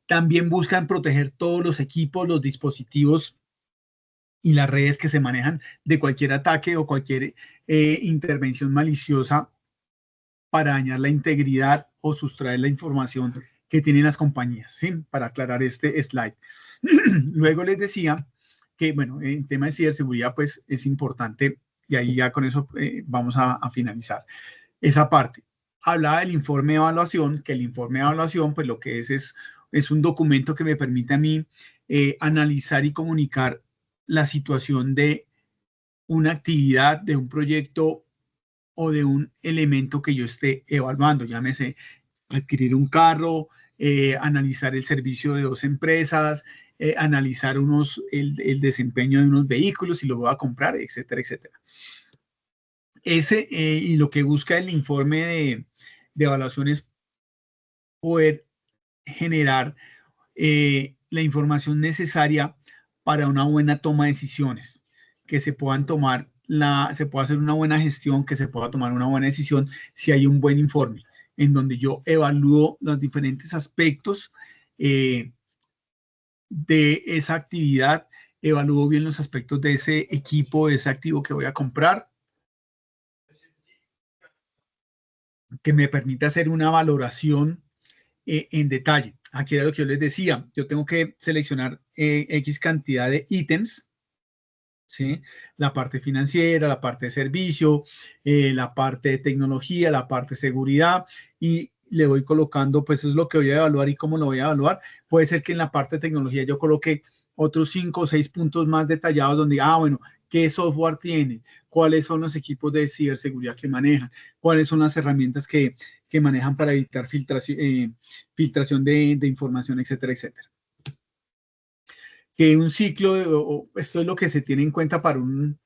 También buscan proteger todos los equipos, los dispositivos y las redes que se manejan de cualquier ataque o cualquier intervención maliciosa para dañar la integridad o sustraer la información que tienen las compañías, ¿sí? Para aclarar este slide. Luego les decía que, bueno, en tema de ciberseguridad, pues es importante, y ahí ya con eso vamos a finalizar esa parte. Hablaba del informe de evaluación, que el informe de evaluación, pues lo que es un documento que me permite a mí analizar y comunicar la situación de una actividad, de un proyecto o de un elemento que yo esté evaluando, llámese adquirir un carro, analizar el servicio de 2 empresas, analizar el desempeño de unos vehículos, si lo voy a comprar, etcétera, etcétera. Y lo que busca el informe de evaluación es poder generar la información necesaria para una buena toma de decisiones, que se puedan tomar, se pueda hacer una buena gestión, que se pueda tomar una buena decisión si hay un buen informe. en donde yo evalúo los diferentes aspectos de esa actividad, evalúo bien los aspectos de ese equipo, de ese activo que voy a comprar, que me permite hacer una valoración en detalle. Aquí era lo que yo les decía, yo tengo que seleccionar X cantidad de ítems, ¿sí? La parte financiera, la parte de servicio, la parte de tecnología, la parte de seguridad, y le voy colocando, pues es lo que voy a evaluar y cómo lo voy a evaluar. Puede ser que en la parte de tecnología yo coloque otros 5 o 6 puntos más detallados donde, bueno, ¿qué software tiene? ¿Cuáles son los equipos de ciberseguridad que manejan? ¿Cuáles son las herramientas que manejan para evitar filtración de información, etcétera, etcétera? Que un ciclo, esto es lo que se tiene en cuenta para un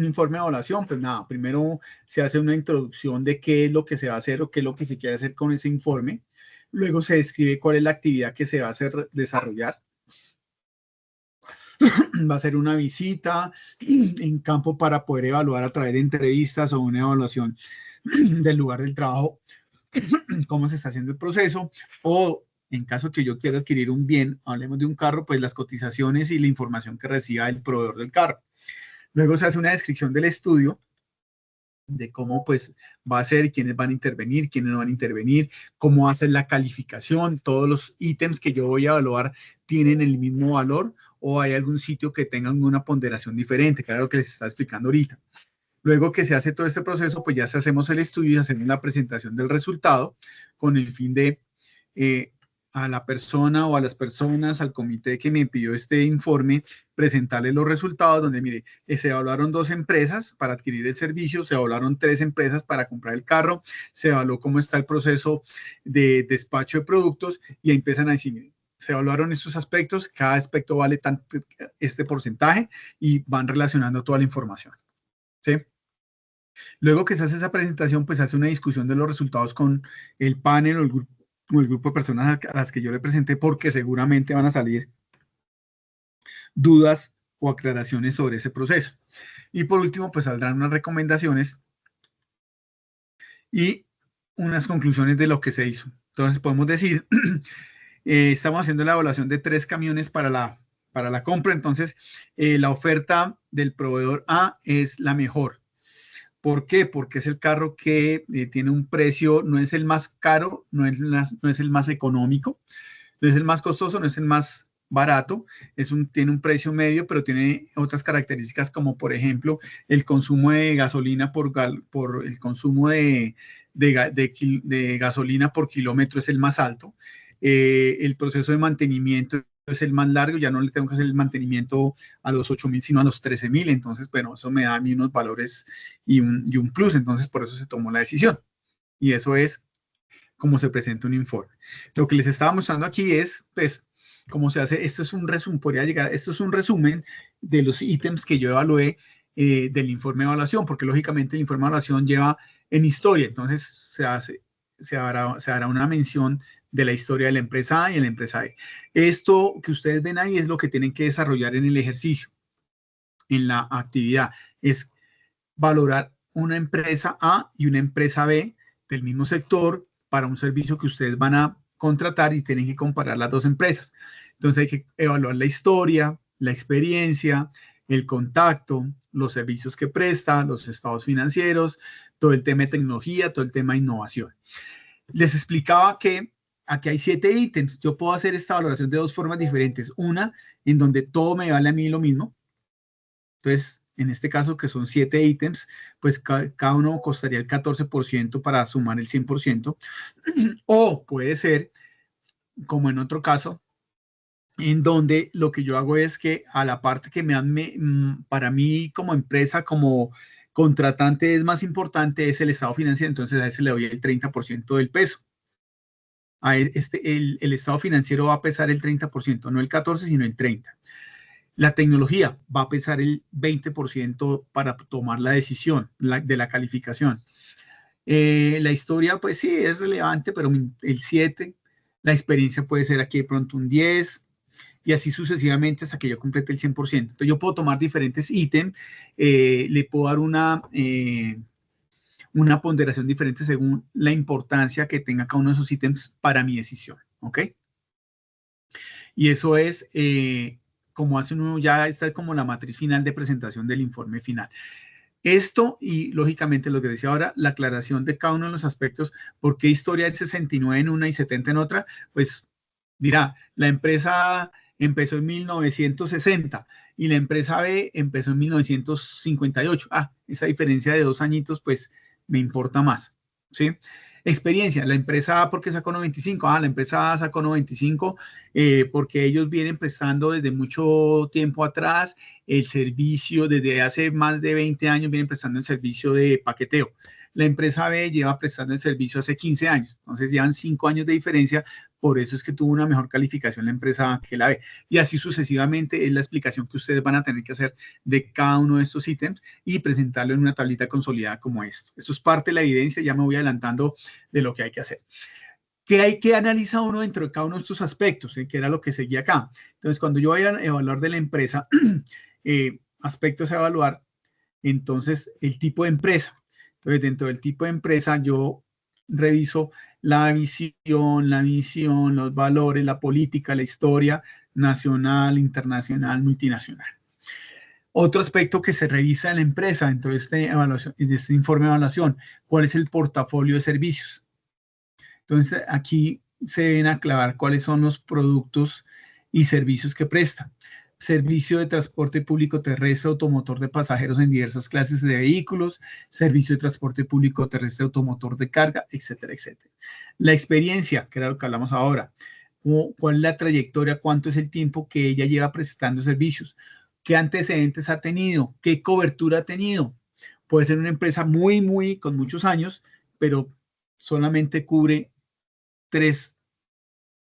informe de evaluación. Pues nada, primero se hace una introducción de qué es lo que se va a hacer o qué es lo que se quiere hacer con ese informe. Luego se describe cuál es la actividad que se va a desarrollar. Va a ser una visita en campo para poder evaluar a través de entrevistas o una evaluación del lugar del trabajo cómo se está haciendo el proceso, o en caso que yo quiera adquirir un bien, hablemos de un carro, pues las cotizaciones y la información que reciba el proveedor del carro. Luego se hace una descripción del estudio, de cómo pues va a ser, quiénes van a intervenir, quiénes no van a intervenir, cómo hacer la calificación, todos los ítems que yo voy a evaluar tienen el mismo valor o hay algún sitio que tengan una ponderación diferente, claro, lo que les está explicando ahorita. Luego que se hace todo este proceso, pues ya hacemos el estudio y hacemos la presentación del resultado con el fin de a la persona o a las personas, al comité que me pidió este informe, presentarle los resultados donde, mire, se evaluaron 2 empresas para adquirir el servicio, se evaluaron 3 empresas para comprar el carro, se evaluó cómo está el proceso de despacho de productos y ahí empiezan a decir, mire, se evaluaron estos aspectos, cada aspecto vale tanto este porcentaje y van relacionando toda la información, ¿sí? Luego que se hace esa presentación, pues se hace una discusión de los resultados con el panel o el grupo de personas a las que yo le presenté, porque seguramente van a salir dudas o aclaraciones sobre ese proceso. Y por último, pues saldrán unas recomendaciones y unas conclusiones de lo que se hizo. Entonces podemos decir, estamos haciendo la evaluación de 3 camiones para la compra, entonces la oferta del proveedor A es la mejor. ¿Por qué? Porque es el carro que tiene un precio, no es el más caro, no es el más económico, no es el más costoso, no es el más barato, tiene un precio medio, pero tiene otras características como, por ejemplo, el consumo de gasolina por el consumo de gasolina por kilómetro es el más alto, el proceso de mantenimiento es el más largo, ya no le tengo que hacer el mantenimiento a los 8.000, sino a los 13.000, entonces, bueno, eso me da a mí unos valores y un plus, entonces por eso se tomó la decisión. Y eso es como se presenta un informe. Lo que les estaba mostrando aquí es, pues, cómo se hace, esto es un resumen, esto es un resumen de los ítems que yo evalué del informe de evaluación, porque lógicamente el informe de evaluación lleva en historia, entonces se hará una mención de la historia de la empresa A y de la empresa B. Esto que ustedes ven ahí es lo que tienen que desarrollar en el ejercicio, en la actividad. Es valorar una empresa A y una empresa B del mismo sector para un servicio que ustedes van a contratar y tienen que comparar las 2 empresas. Entonces hay que evaluar la historia, la experiencia, el contacto, los servicios que presta, los estados financieros, todo el tema de tecnología, todo el tema de innovación. Les explicaba que aquí hay 7 ítems. Yo puedo hacer esta valoración de 2 formas diferentes. Una, en donde todo me vale a mí lo mismo. Entonces, en este caso, que son 7 ítems, pues cada uno costaría el 14% para sumar el 100%. O puede ser, como en otro caso, en donde lo que yo hago es que a la parte que para mí como empresa, como contratante es más importante, es el estado financiero. Entonces, a ese le doy el 30% del peso. El estado financiero va a pesar el 30%, no el 14%, sino el 30%. La tecnología va a pesar el 20% para tomar la decisión de la calificación. La historia, pues sí, es relevante, pero el 7%. La experiencia puede ser aquí de pronto un 10%, y así sucesivamente hasta que yo complete el 100%. Entonces yo puedo tomar diferentes ítems, le puedo dar una ponderación diferente según la importancia que tenga cada uno de esos ítems para mi decisión, ¿ok? Y eso es como hace uno, ya está como la matriz final de presentación del informe final. Esto y, lógicamente, lo que decía ahora, la aclaración de cada uno de los aspectos, ¿por qué historia del 69 en una y 70 en otra? Pues, dirá, la empresa empezó en 1960 y la empresa B empezó en 1958. Esa diferencia de 2 añitos, pues, me importa más, ¿sí? Experiencia, la empresa A, ¿por qué sacó 95? La empresa A sacó 95 porque ellos vienen prestando desde mucho tiempo atrás el servicio, desde hace más de 20 años vienen prestando el servicio de paqueteo. La empresa B lleva prestando el servicio hace 15 años, entonces llevan 5 años de diferencia, por eso es que tuvo una mejor calificación la empresa A que la B. Y así sucesivamente es la explicación que ustedes van a tener que hacer de cada uno de estos ítems y presentarlo en una tablita consolidada como esto. Eso es parte de la evidencia, ya me voy adelantando de lo que hay que hacer. ¿Qué hay que analizar uno dentro de cada uno de estos aspectos? Que era lo que seguía acá. Entonces, cuando yo vaya a evaluar de la empresa, aspectos a evaluar, entonces el tipo de empresa. Entonces, dentro del tipo de empresa, yo reviso la visión, misión, los valores, la política, la historia nacional, internacional, multinacional. Otro aspecto que se revisa en la empresa dentro de este informe de evaluación, ¿cuál es el portafolio de servicios? Entonces, aquí se deben aclarar cuáles son los productos y servicios que presta. Servicio de transporte público terrestre automotor de pasajeros en diversas clases de vehículos, servicio de transporte público terrestre automotor de carga, etcétera, etcétera. La experiencia, que era lo que hablamos ahora, cuál es la trayectoria, cuánto es el tiempo que ella lleva prestando servicios, qué antecedentes ha tenido, qué cobertura ha tenido. Puede ser una empresa con muchos años, pero solamente cubre 3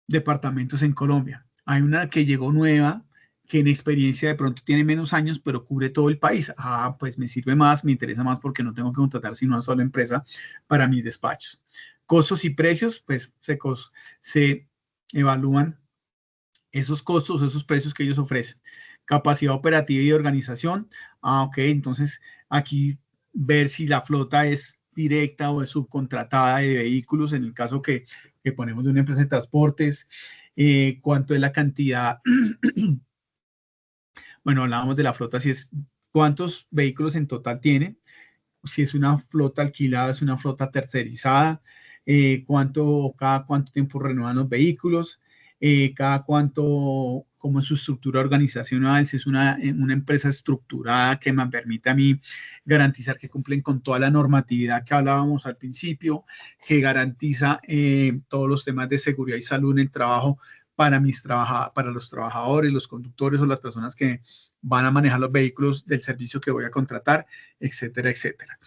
departamentos en Colombia. Hay una que llegó nueva, que en experiencia de pronto tiene menos años, pero cubre todo el país. Pues me sirve más, me interesa más porque no tengo que contratar sino una sola empresa para mis despachos. Costos y precios, pues se evalúan esos costos, esos precios que ellos ofrecen. Capacidad operativa y de organización. Ok, entonces aquí ver si la flota es directa o es subcontratada de vehículos, en el caso que ponemos de una empresa de transportes. Cuánto es la cantidad. Bueno, hablábamos de la flota, si es cuántos vehículos en total tiene, si es una flota alquilada, es una flota tercerizada, cada cuánto tiempo renuevan los vehículos, cada cuánto, cómo es su estructura organizacional, si es una empresa estructurada que me permite a mí garantizar que cumplen con toda la normatividad que hablábamos al principio, que garantiza todos los temas de seguridad y salud en el trabajo para los trabajadores, los conductores o las personas que van a manejar los vehículos del servicio que voy a contratar, etcétera, etcétera.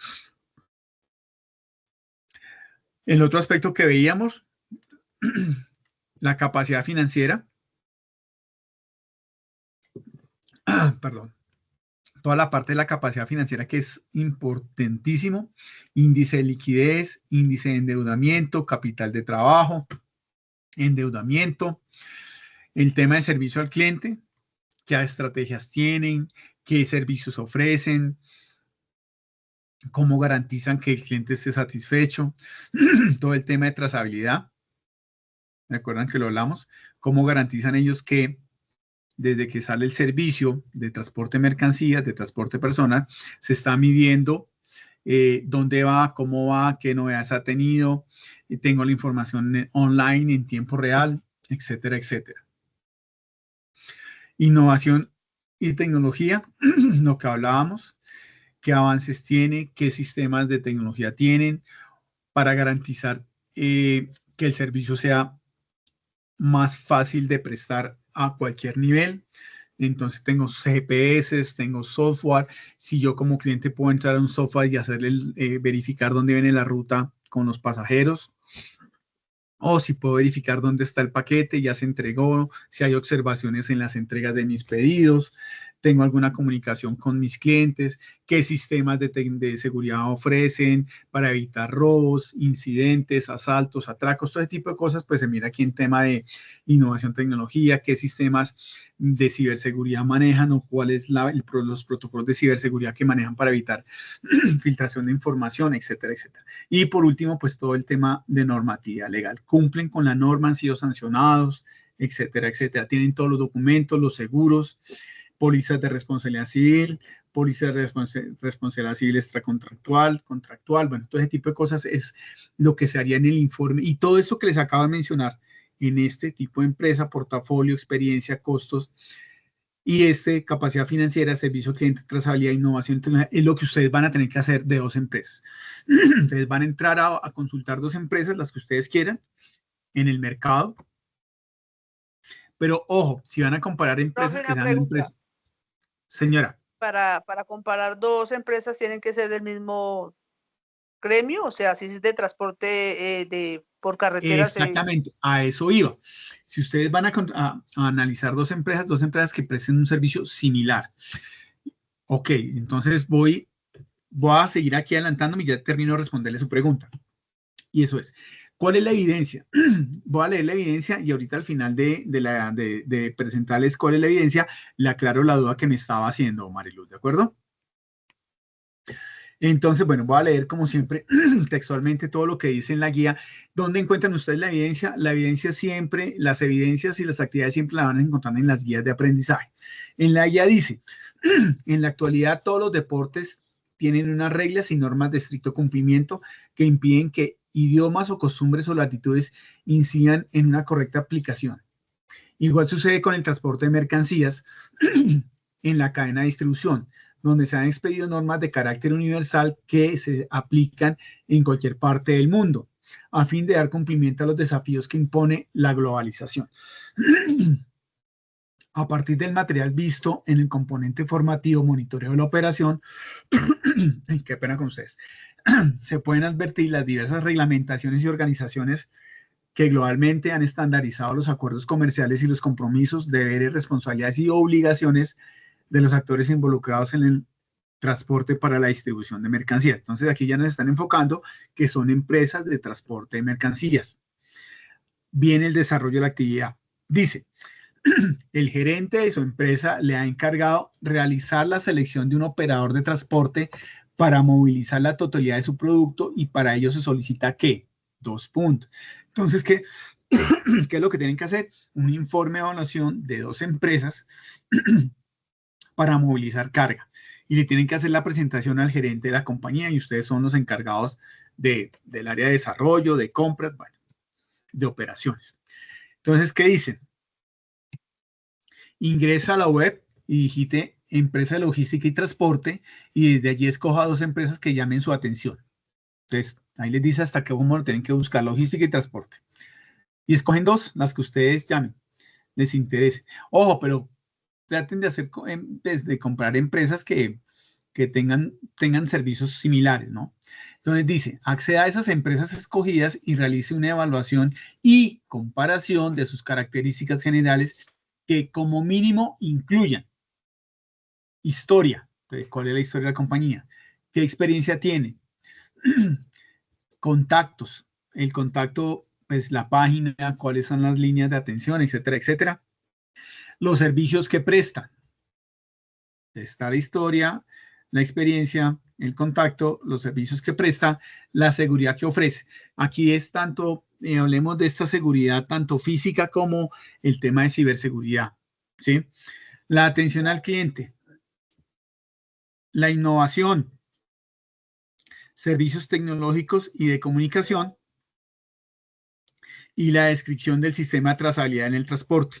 El otro aspecto que veíamos, la capacidad financiera. Perdón. Toda la parte de la capacidad financiera que es importantísimo. Índice de liquidez, índice de endeudamiento, capital de trabajo, endeudamiento, el tema de servicio al cliente, qué estrategias tienen, qué servicios ofrecen, cómo garantizan que el cliente esté satisfecho, todo el tema de trazabilidad, ¿recuerdan que lo hablamos? Cómo garantizan ellos que desde que sale el servicio de transporte de mercancías, de transporte de personas, se está midiendo dónde va, cómo va, qué novedades ha tenido, tengo la información online en tiempo real, etcétera, etcétera. Innovación y tecnología, lo que hablábamos, qué avances tiene, qué sistemas de tecnología tienen para garantizar que el servicio sea más fácil de prestar a cualquier nivel. Entonces tengo GPS, tengo software. Si yo como cliente puedo entrar a un software y hacerle verificar dónde viene la ruta con los pasajeros, o si puedo verificar dónde está el paquete, ya se entregó, si hay observaciones en las entregas de mis pedidos, tengo alguna comunicación con mis clientes, qué sistemas de seguridad ofrecen para evitar robos, incidentes, asaltos, atracos, todo ese tipo de cosas, pues se mira aquí en tema de innovación, tecnología, qué sistemas de ciberseguridad manejan o cuáles los protocolos de ciberseguridad que manejan para evitar filtración de información, etcétera, etcétera. Y por último, pues todo el tema de normatividad legal. Cumplen con la norma, han sido sancionados, etcétera, etcétera. Tienen todos los documentos, los seguros, pólizas de responsabilidad civil, pólizas de responsabilidad civil extracontractual, contractual, bueno, todo ese tipo de cosas es lo que se haría en el informe. Y todo esto que les acabo de mencionar en este tipo de empresa, portafolio, experiencia, costos y capacidad financiera, servicio cliente, trazabilidad, innovación, es lo que ustedes van a tener que hacer de 2 empresas. Ustedes van a entrar a consultar 2 empresas, las que ustedes quieran, en el mercado. Pero ojo, si van a comparar empresas que sean empresas. Señora. Para comparar 2 empresas tienen que ser del mismo gremio, o sea, si es de transporte por carretera. Exactamente, a eso iba. Si ustedes van a analizar 2 empresas que presten un servicio similar. Ok, entonces voy a seguir aquí adelantándome y ya termino de responderle su pregunta. Y eso es. ¿Cuál es la evidencia? Voy a leer la evidencia y ahorita al final de presentarles cuál es la evidencia, le aclaro la duda que me estaba haciendo, Mariluz, ¿de acuerdo? Entonces, bueno, voy a leer como siempre textualmente todo lo que dice en la guía. ¿Dónde encuentran ustedes la evidencia? La evidencia siempre, las evidencias y las actividades siempre las van a encontrar en las guías de aprendizaje. En la guía dice, en la actualidad todos los deportes tienen unas reglas y normas de estricto cumplimiento que impiden que idiomas o costumbres o latitudes incidan en una correcta aplicación. Igual sucede con el transporte de mercancías en la cadena de distribución, donde se han expedido normas de carácter universal que se aplican en cualquier parte del mundo, a fin de dar cumplimiento a los desafíos que impone la globalización. A partir del material visto en el componente formativo monitoreo de la operación, qué pena con ustedes, se pueden advertir las diversas reglamentaciones y organizaciones que globalmente han estandarizado los acuerdos comerciales y los compromisos, deberes, responsabilidades y obligaciones de los actores involucrados en el transporte para la distribución de mercancías. Entonces aquí ya nos están enfocando que son empresas de transporte de mercancías. Viene el desarrollo de la actividad. Dice, el gerente de su empresa le ha encargado realizar la selección de un operador de transporte para movilizar la totalidad de su producto y para ello se solicita ¿qué? 2 puntos. Entonces, ¿qué es lo que tienen que hacer? Un informe de evaluación de 2 empresas para movilizar carga. Y le tienen que hacer la presentación al gerente de la compañía y ustedes son los encargados del área de desarrollo, de compras, bueno, de operaciones. Entonces, ¿qué dicen? Ingresa a la web y digite empresa de logística y transporte y desde allí escoja 2 empresas que llamen su atención. Entonces, ahí les dice hasta qué cómo lo tienen que buscar, logística y transporte. Y escogen 2, las que ustedes llamen, les interese. Ojo, pero traten de hacer, de comprar empresas que tengan servicios similares, ¿no? Entonces dice, acceda a esas empresas escogidas y realice una evaluación y comparación de sus características generales que como mínimo incluyan historia, cuál es la historia de la compañía, qué experiencia tiene, contactos, el contacto, pues la página, cuáles son las líneas de atención, etcétera, etcétera. Los servicios que prestan. Está la historia, la experiencia, el contacto, los servicios que presta, la seguridad que ofrece. Aquí es tanto, hablemos de esta seguridad, tanto física como el tema de ciberseguridad, ¿sí? La atención al cliente, la innovación, servicios tecnológicos y de comunicación, y la descripción del sistema de trazabilidad en el transporte.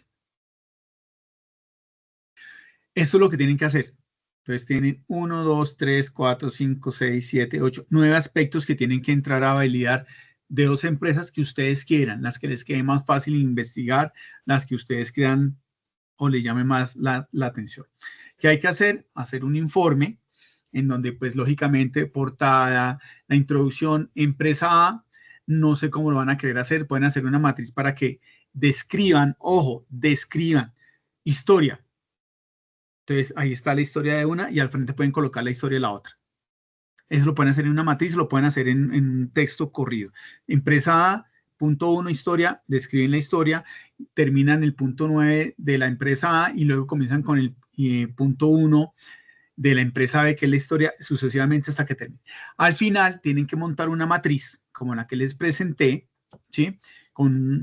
Esto es lo que tienen que hacer. Entonces tienen 1, 2, 3, 4, 5, 6, 7, 8, 9 aspectos que tienen que entrar a validar de 2 empresas que ustedes quieran, las que les quede más fácil investigar, las que ustedes crean o les llame más la atención. ¿Qué hay que hacer? Hacer un informe en donde pues lógicamente portada, la introducción, empresa A, no sé cómo lo van a querer hacer, pueden hacer una matriz para que describan, ojo, describan historia, Entonces, ahí está la historia de una y al frente pueden colocar la historia de la otra. Eso lo pueden hacer en una matriz, lo pueden hacer en un texto corrido. Empresa A, punto 1, historia, describen la historia, terminan el punto 9 de la empresa A y luego comienzan con el punto 1 de la empresa B, que es la historia, sucesivamente hasta que termine. Al final tienen que montar una matriz, como la que les presenté, ¿sí?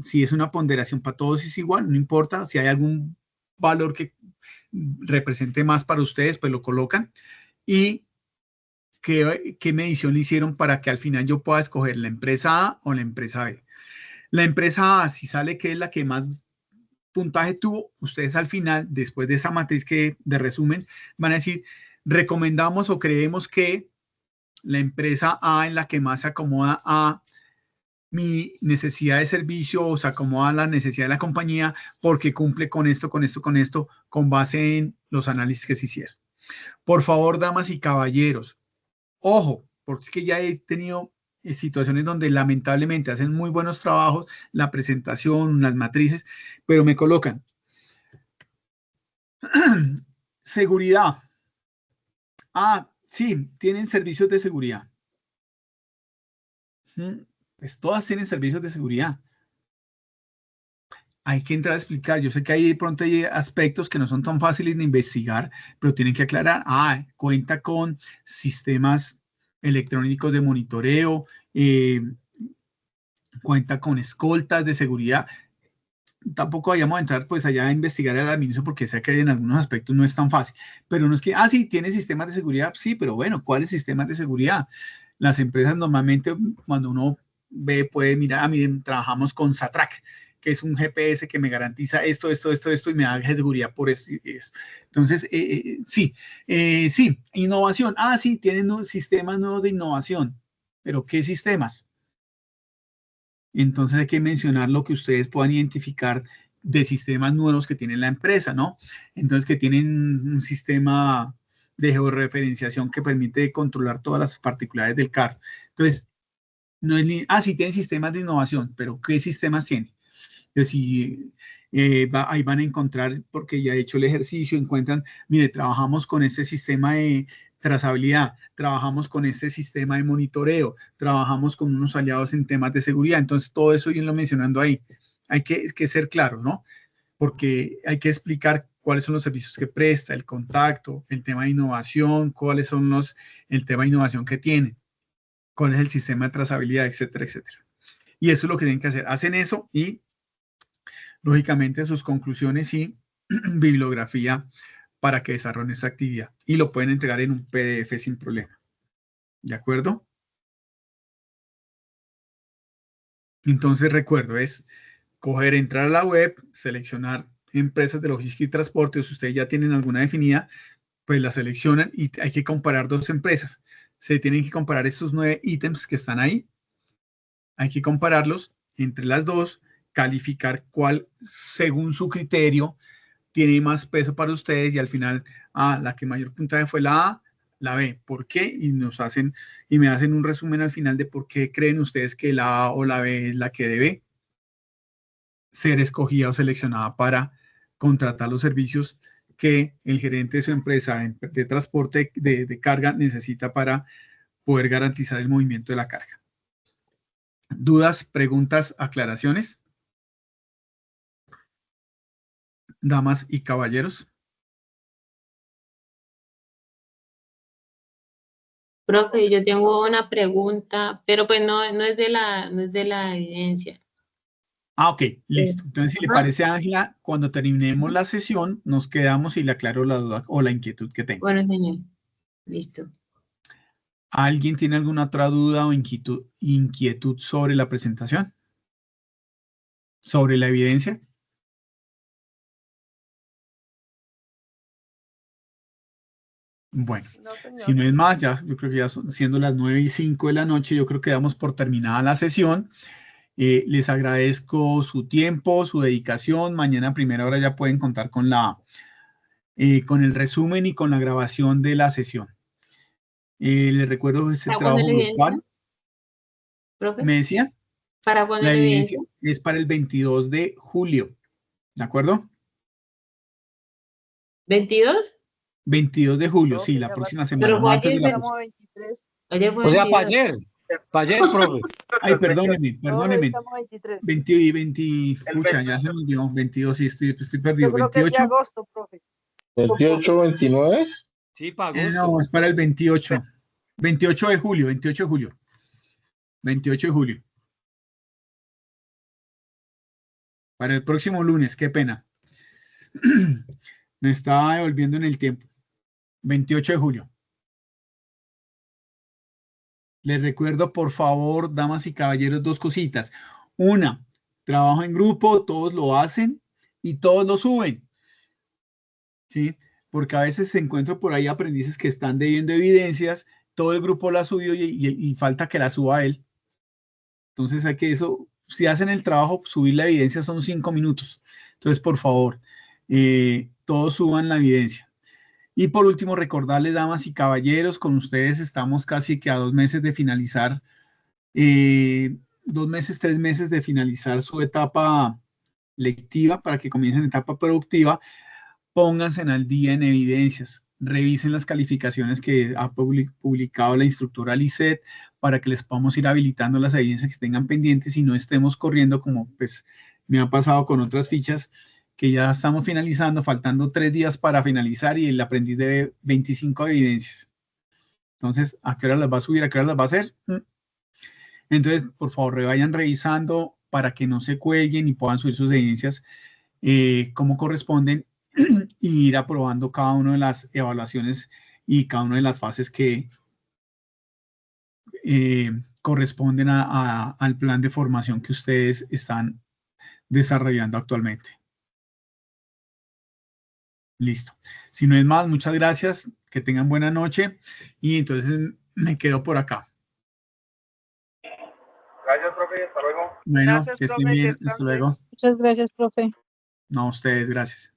Si es una ponderación para todos es igual, no importa. Si hay algún valor que represente más para ustedes, pues lo colocan. Y qué medición le hicieron para que al final yo pueda escoger la empresa A o la empresa B. La empresa A, si sale que es la que más puntaje tuvo, ustedes al final, después de esa matriz de resumen, van a decir, recomendamos o creemos que la empresa A es la que más se acomoda a mi necesidad de servicio o se acomoda a la necesidad de la compañía porque cumple con esto, con base en los análisis que se hicieron. Por favor, damas y caballeros, ojo, porque es que ya he tenido situaciones donde lamentablemente hacen muy buenos trabajos, la presentación, las matrices, pero me colocan seguridad. Ah, sí, tienen servicios de seguridad. Pues todas tienen servicios de seguridad. Hay que entrar a explicar. Yo sé que ahí de pronto hay aspectos que no son tan fáciles de investigar, pero tienen que aclarar. Ah, cuenta con sistemas electrónicos de monitoreo, cuenta con escoltas de seguridad. Tampoco vayamos a entrar pues allá a investigar el administro porque sé que en algunos aspectos no es tan fácil. Pero no es que, sí, tiene sistemas de seguridad. Sí, pero bueno, ¿cuáles sistemas de seguridad? Las empresas normalmente cuando uno ve, puede mirar, miren, trabajamos con SATRAC, que es un GPS que me garantiza esto y me da seguridad por esto y eso. Entonces, sí, innovación. Sí, tienen sistemas nuevos de innovación. ¿Pero qué sistemas? Entonces hay que mencionar lo que ustedes puedan identificar de sistemas nuevos que tiene la empresa, ¿no? Entonces que tienen un sistema de georreferenciación que permite controlar todas las particularidades del carro. Entonces, no es ni, sí, tienen sistemas de innovación, pero ¿qué sistemas tiene? Entonces, ahí van a encontrar, porque ya he hecho el ejercicio, encuentran, mire, trabajamos con este sistema de trazabilidad, trabajamos con este sistema de monitoreo, trabajamos con unos aliados en temas de seguridad. Entonces, todo eso irlo mencionando ahí. Hay que ser claro, ¿no? Porque hay que explicar cuáles son los servicios que presta, el contacto, el tema de innovación, cuáles son el tema de innovación que tienen, cuál es el sistema de trazabilidad, etcétera, etcétera. Y eso es lo que tienen que hacer. Hacen eso y, lógicamente, sus conclusiones y bibliografía para que desarrollen esa actividad. Y lo pueden entregar en un PDF sin problema. ¿De acuerdo? Entonces, recuerdo, es entrar a la web, seleccionar empresas de logística y transporte, o si ustedes ya tienen alguna definida, pues la seleccionan y hay que comparar dos empresas. Se tienen que comparar estos 9 ítems que están ahí. Hay que compararlos entre las dos, calificar cuál, según su criterio, tiene más peso para ustedes y al final, la que mayor puntaje fue la A, la B. ¿Por qué? Y me hacen un resumen al final de por qué creen ustedes que la A o la B es la que debe ser escogida o seleccionada para contratar los servicios que el gerente de su empresa de transporte de carga necesita para poder garantizar el movimiento de la carga. ¿Dudas, preguntas, aclaraciones? Damas y caballeros. Profe, yo tengo una pregunta, pero pues no es de la evidencia. Ok, listo. Entonces, si le parece, Ángela, cuando terminemos la sesión, nos quedamos y le aclaro la duda o la inquietud que tengo. Bueno, señor. Listo. ¿Alguien tiene alguna otra duda o inquietud sobre la presentación? ¿Sobre la evidencia? Bueno, si no es más, yo creo que ya siendo las 9:05 de la noche, yo creo que damos por terminada la sesión. Les agradezco su tiempo, su dedicación. Mañana a primera hora ya pueden contar con el resumen y con la grabación de la sesión. Les recuerdo ese trabajo grupal. ¿Me decía? ¿Para cuándo la la evidencia? Es para el 22 de julio. ¿De acuerdo? ¿22? 22 de julio, sí, la próxima semana. Pero no fue antes de ayer, la ¿no? próxima. 23. Ayer fue O sea, 22. para ayer, profe. Ay, perdóneme. Estamos 23. 20 y 20, pucha, ya se me olvidó, 22, sí, estoy perdido. Yo creo que es de 28. agosto, profe. 28, 29. Sí, para agosto. No, es para el 28. 28 de julio, 28 de julio. 28 de julio. Para el próximo lunes, qué pena. Me estaba devolviendo en el tiempo. 28 de julio. Les recuerdo, por favor, damas y caballeros, dos cositas. Una, trabajo en grupo, todos lo hacen y todos lo suben. ¿Sí? Porque a veces se encuentro por ahí aprendices que están debiendo evidencias, todo el grupo la subió y falta que la suba él. Entonces hay que eso, si hacen el trabajo, subir la evidencia son 5 minutos. Entonces, por favor, todos suban la evidencia. Y por último, recordarles, damas y caballeros, con ustedes estamos casi que a 2 meses de finalizar, 2 meses, 3 meses de finalizar su etapa lectiva para que comiencen etapa productiva. Pónganse al día en evidencias, revisen las calificaciones que ha publicado la instructora Lisset para que les podamos ir habilitando las evidencias que tengan pendientes y no estemos corriendo como pues me ha pasado con otras fichas que ya estamos finalizando, faltando 3 días para finalizar y el aprendiz debe 25 evidencias. Entonces, ¿a qué hora las va a subir? ¿A qué hora las va a hacer? Entonces, por favor, vayan revisando para que no se cuelguen y puedan subir sus evidencias como corresponden y ir aprobando cada una de las evaluaciones y cada una de las fases que corresponden al plan de formación que ustedes están desarrollando actualmente. Listo. Si no es más, muchas gracias. Que tengan buena noche. Y entonces me quedo por acá. Gracias, profe. Hasta luego. Bueno, Gracias, que estén profe, que bien. Hasta descanse. luego. Muchas gracias, profe. No, a ustedes, gracias.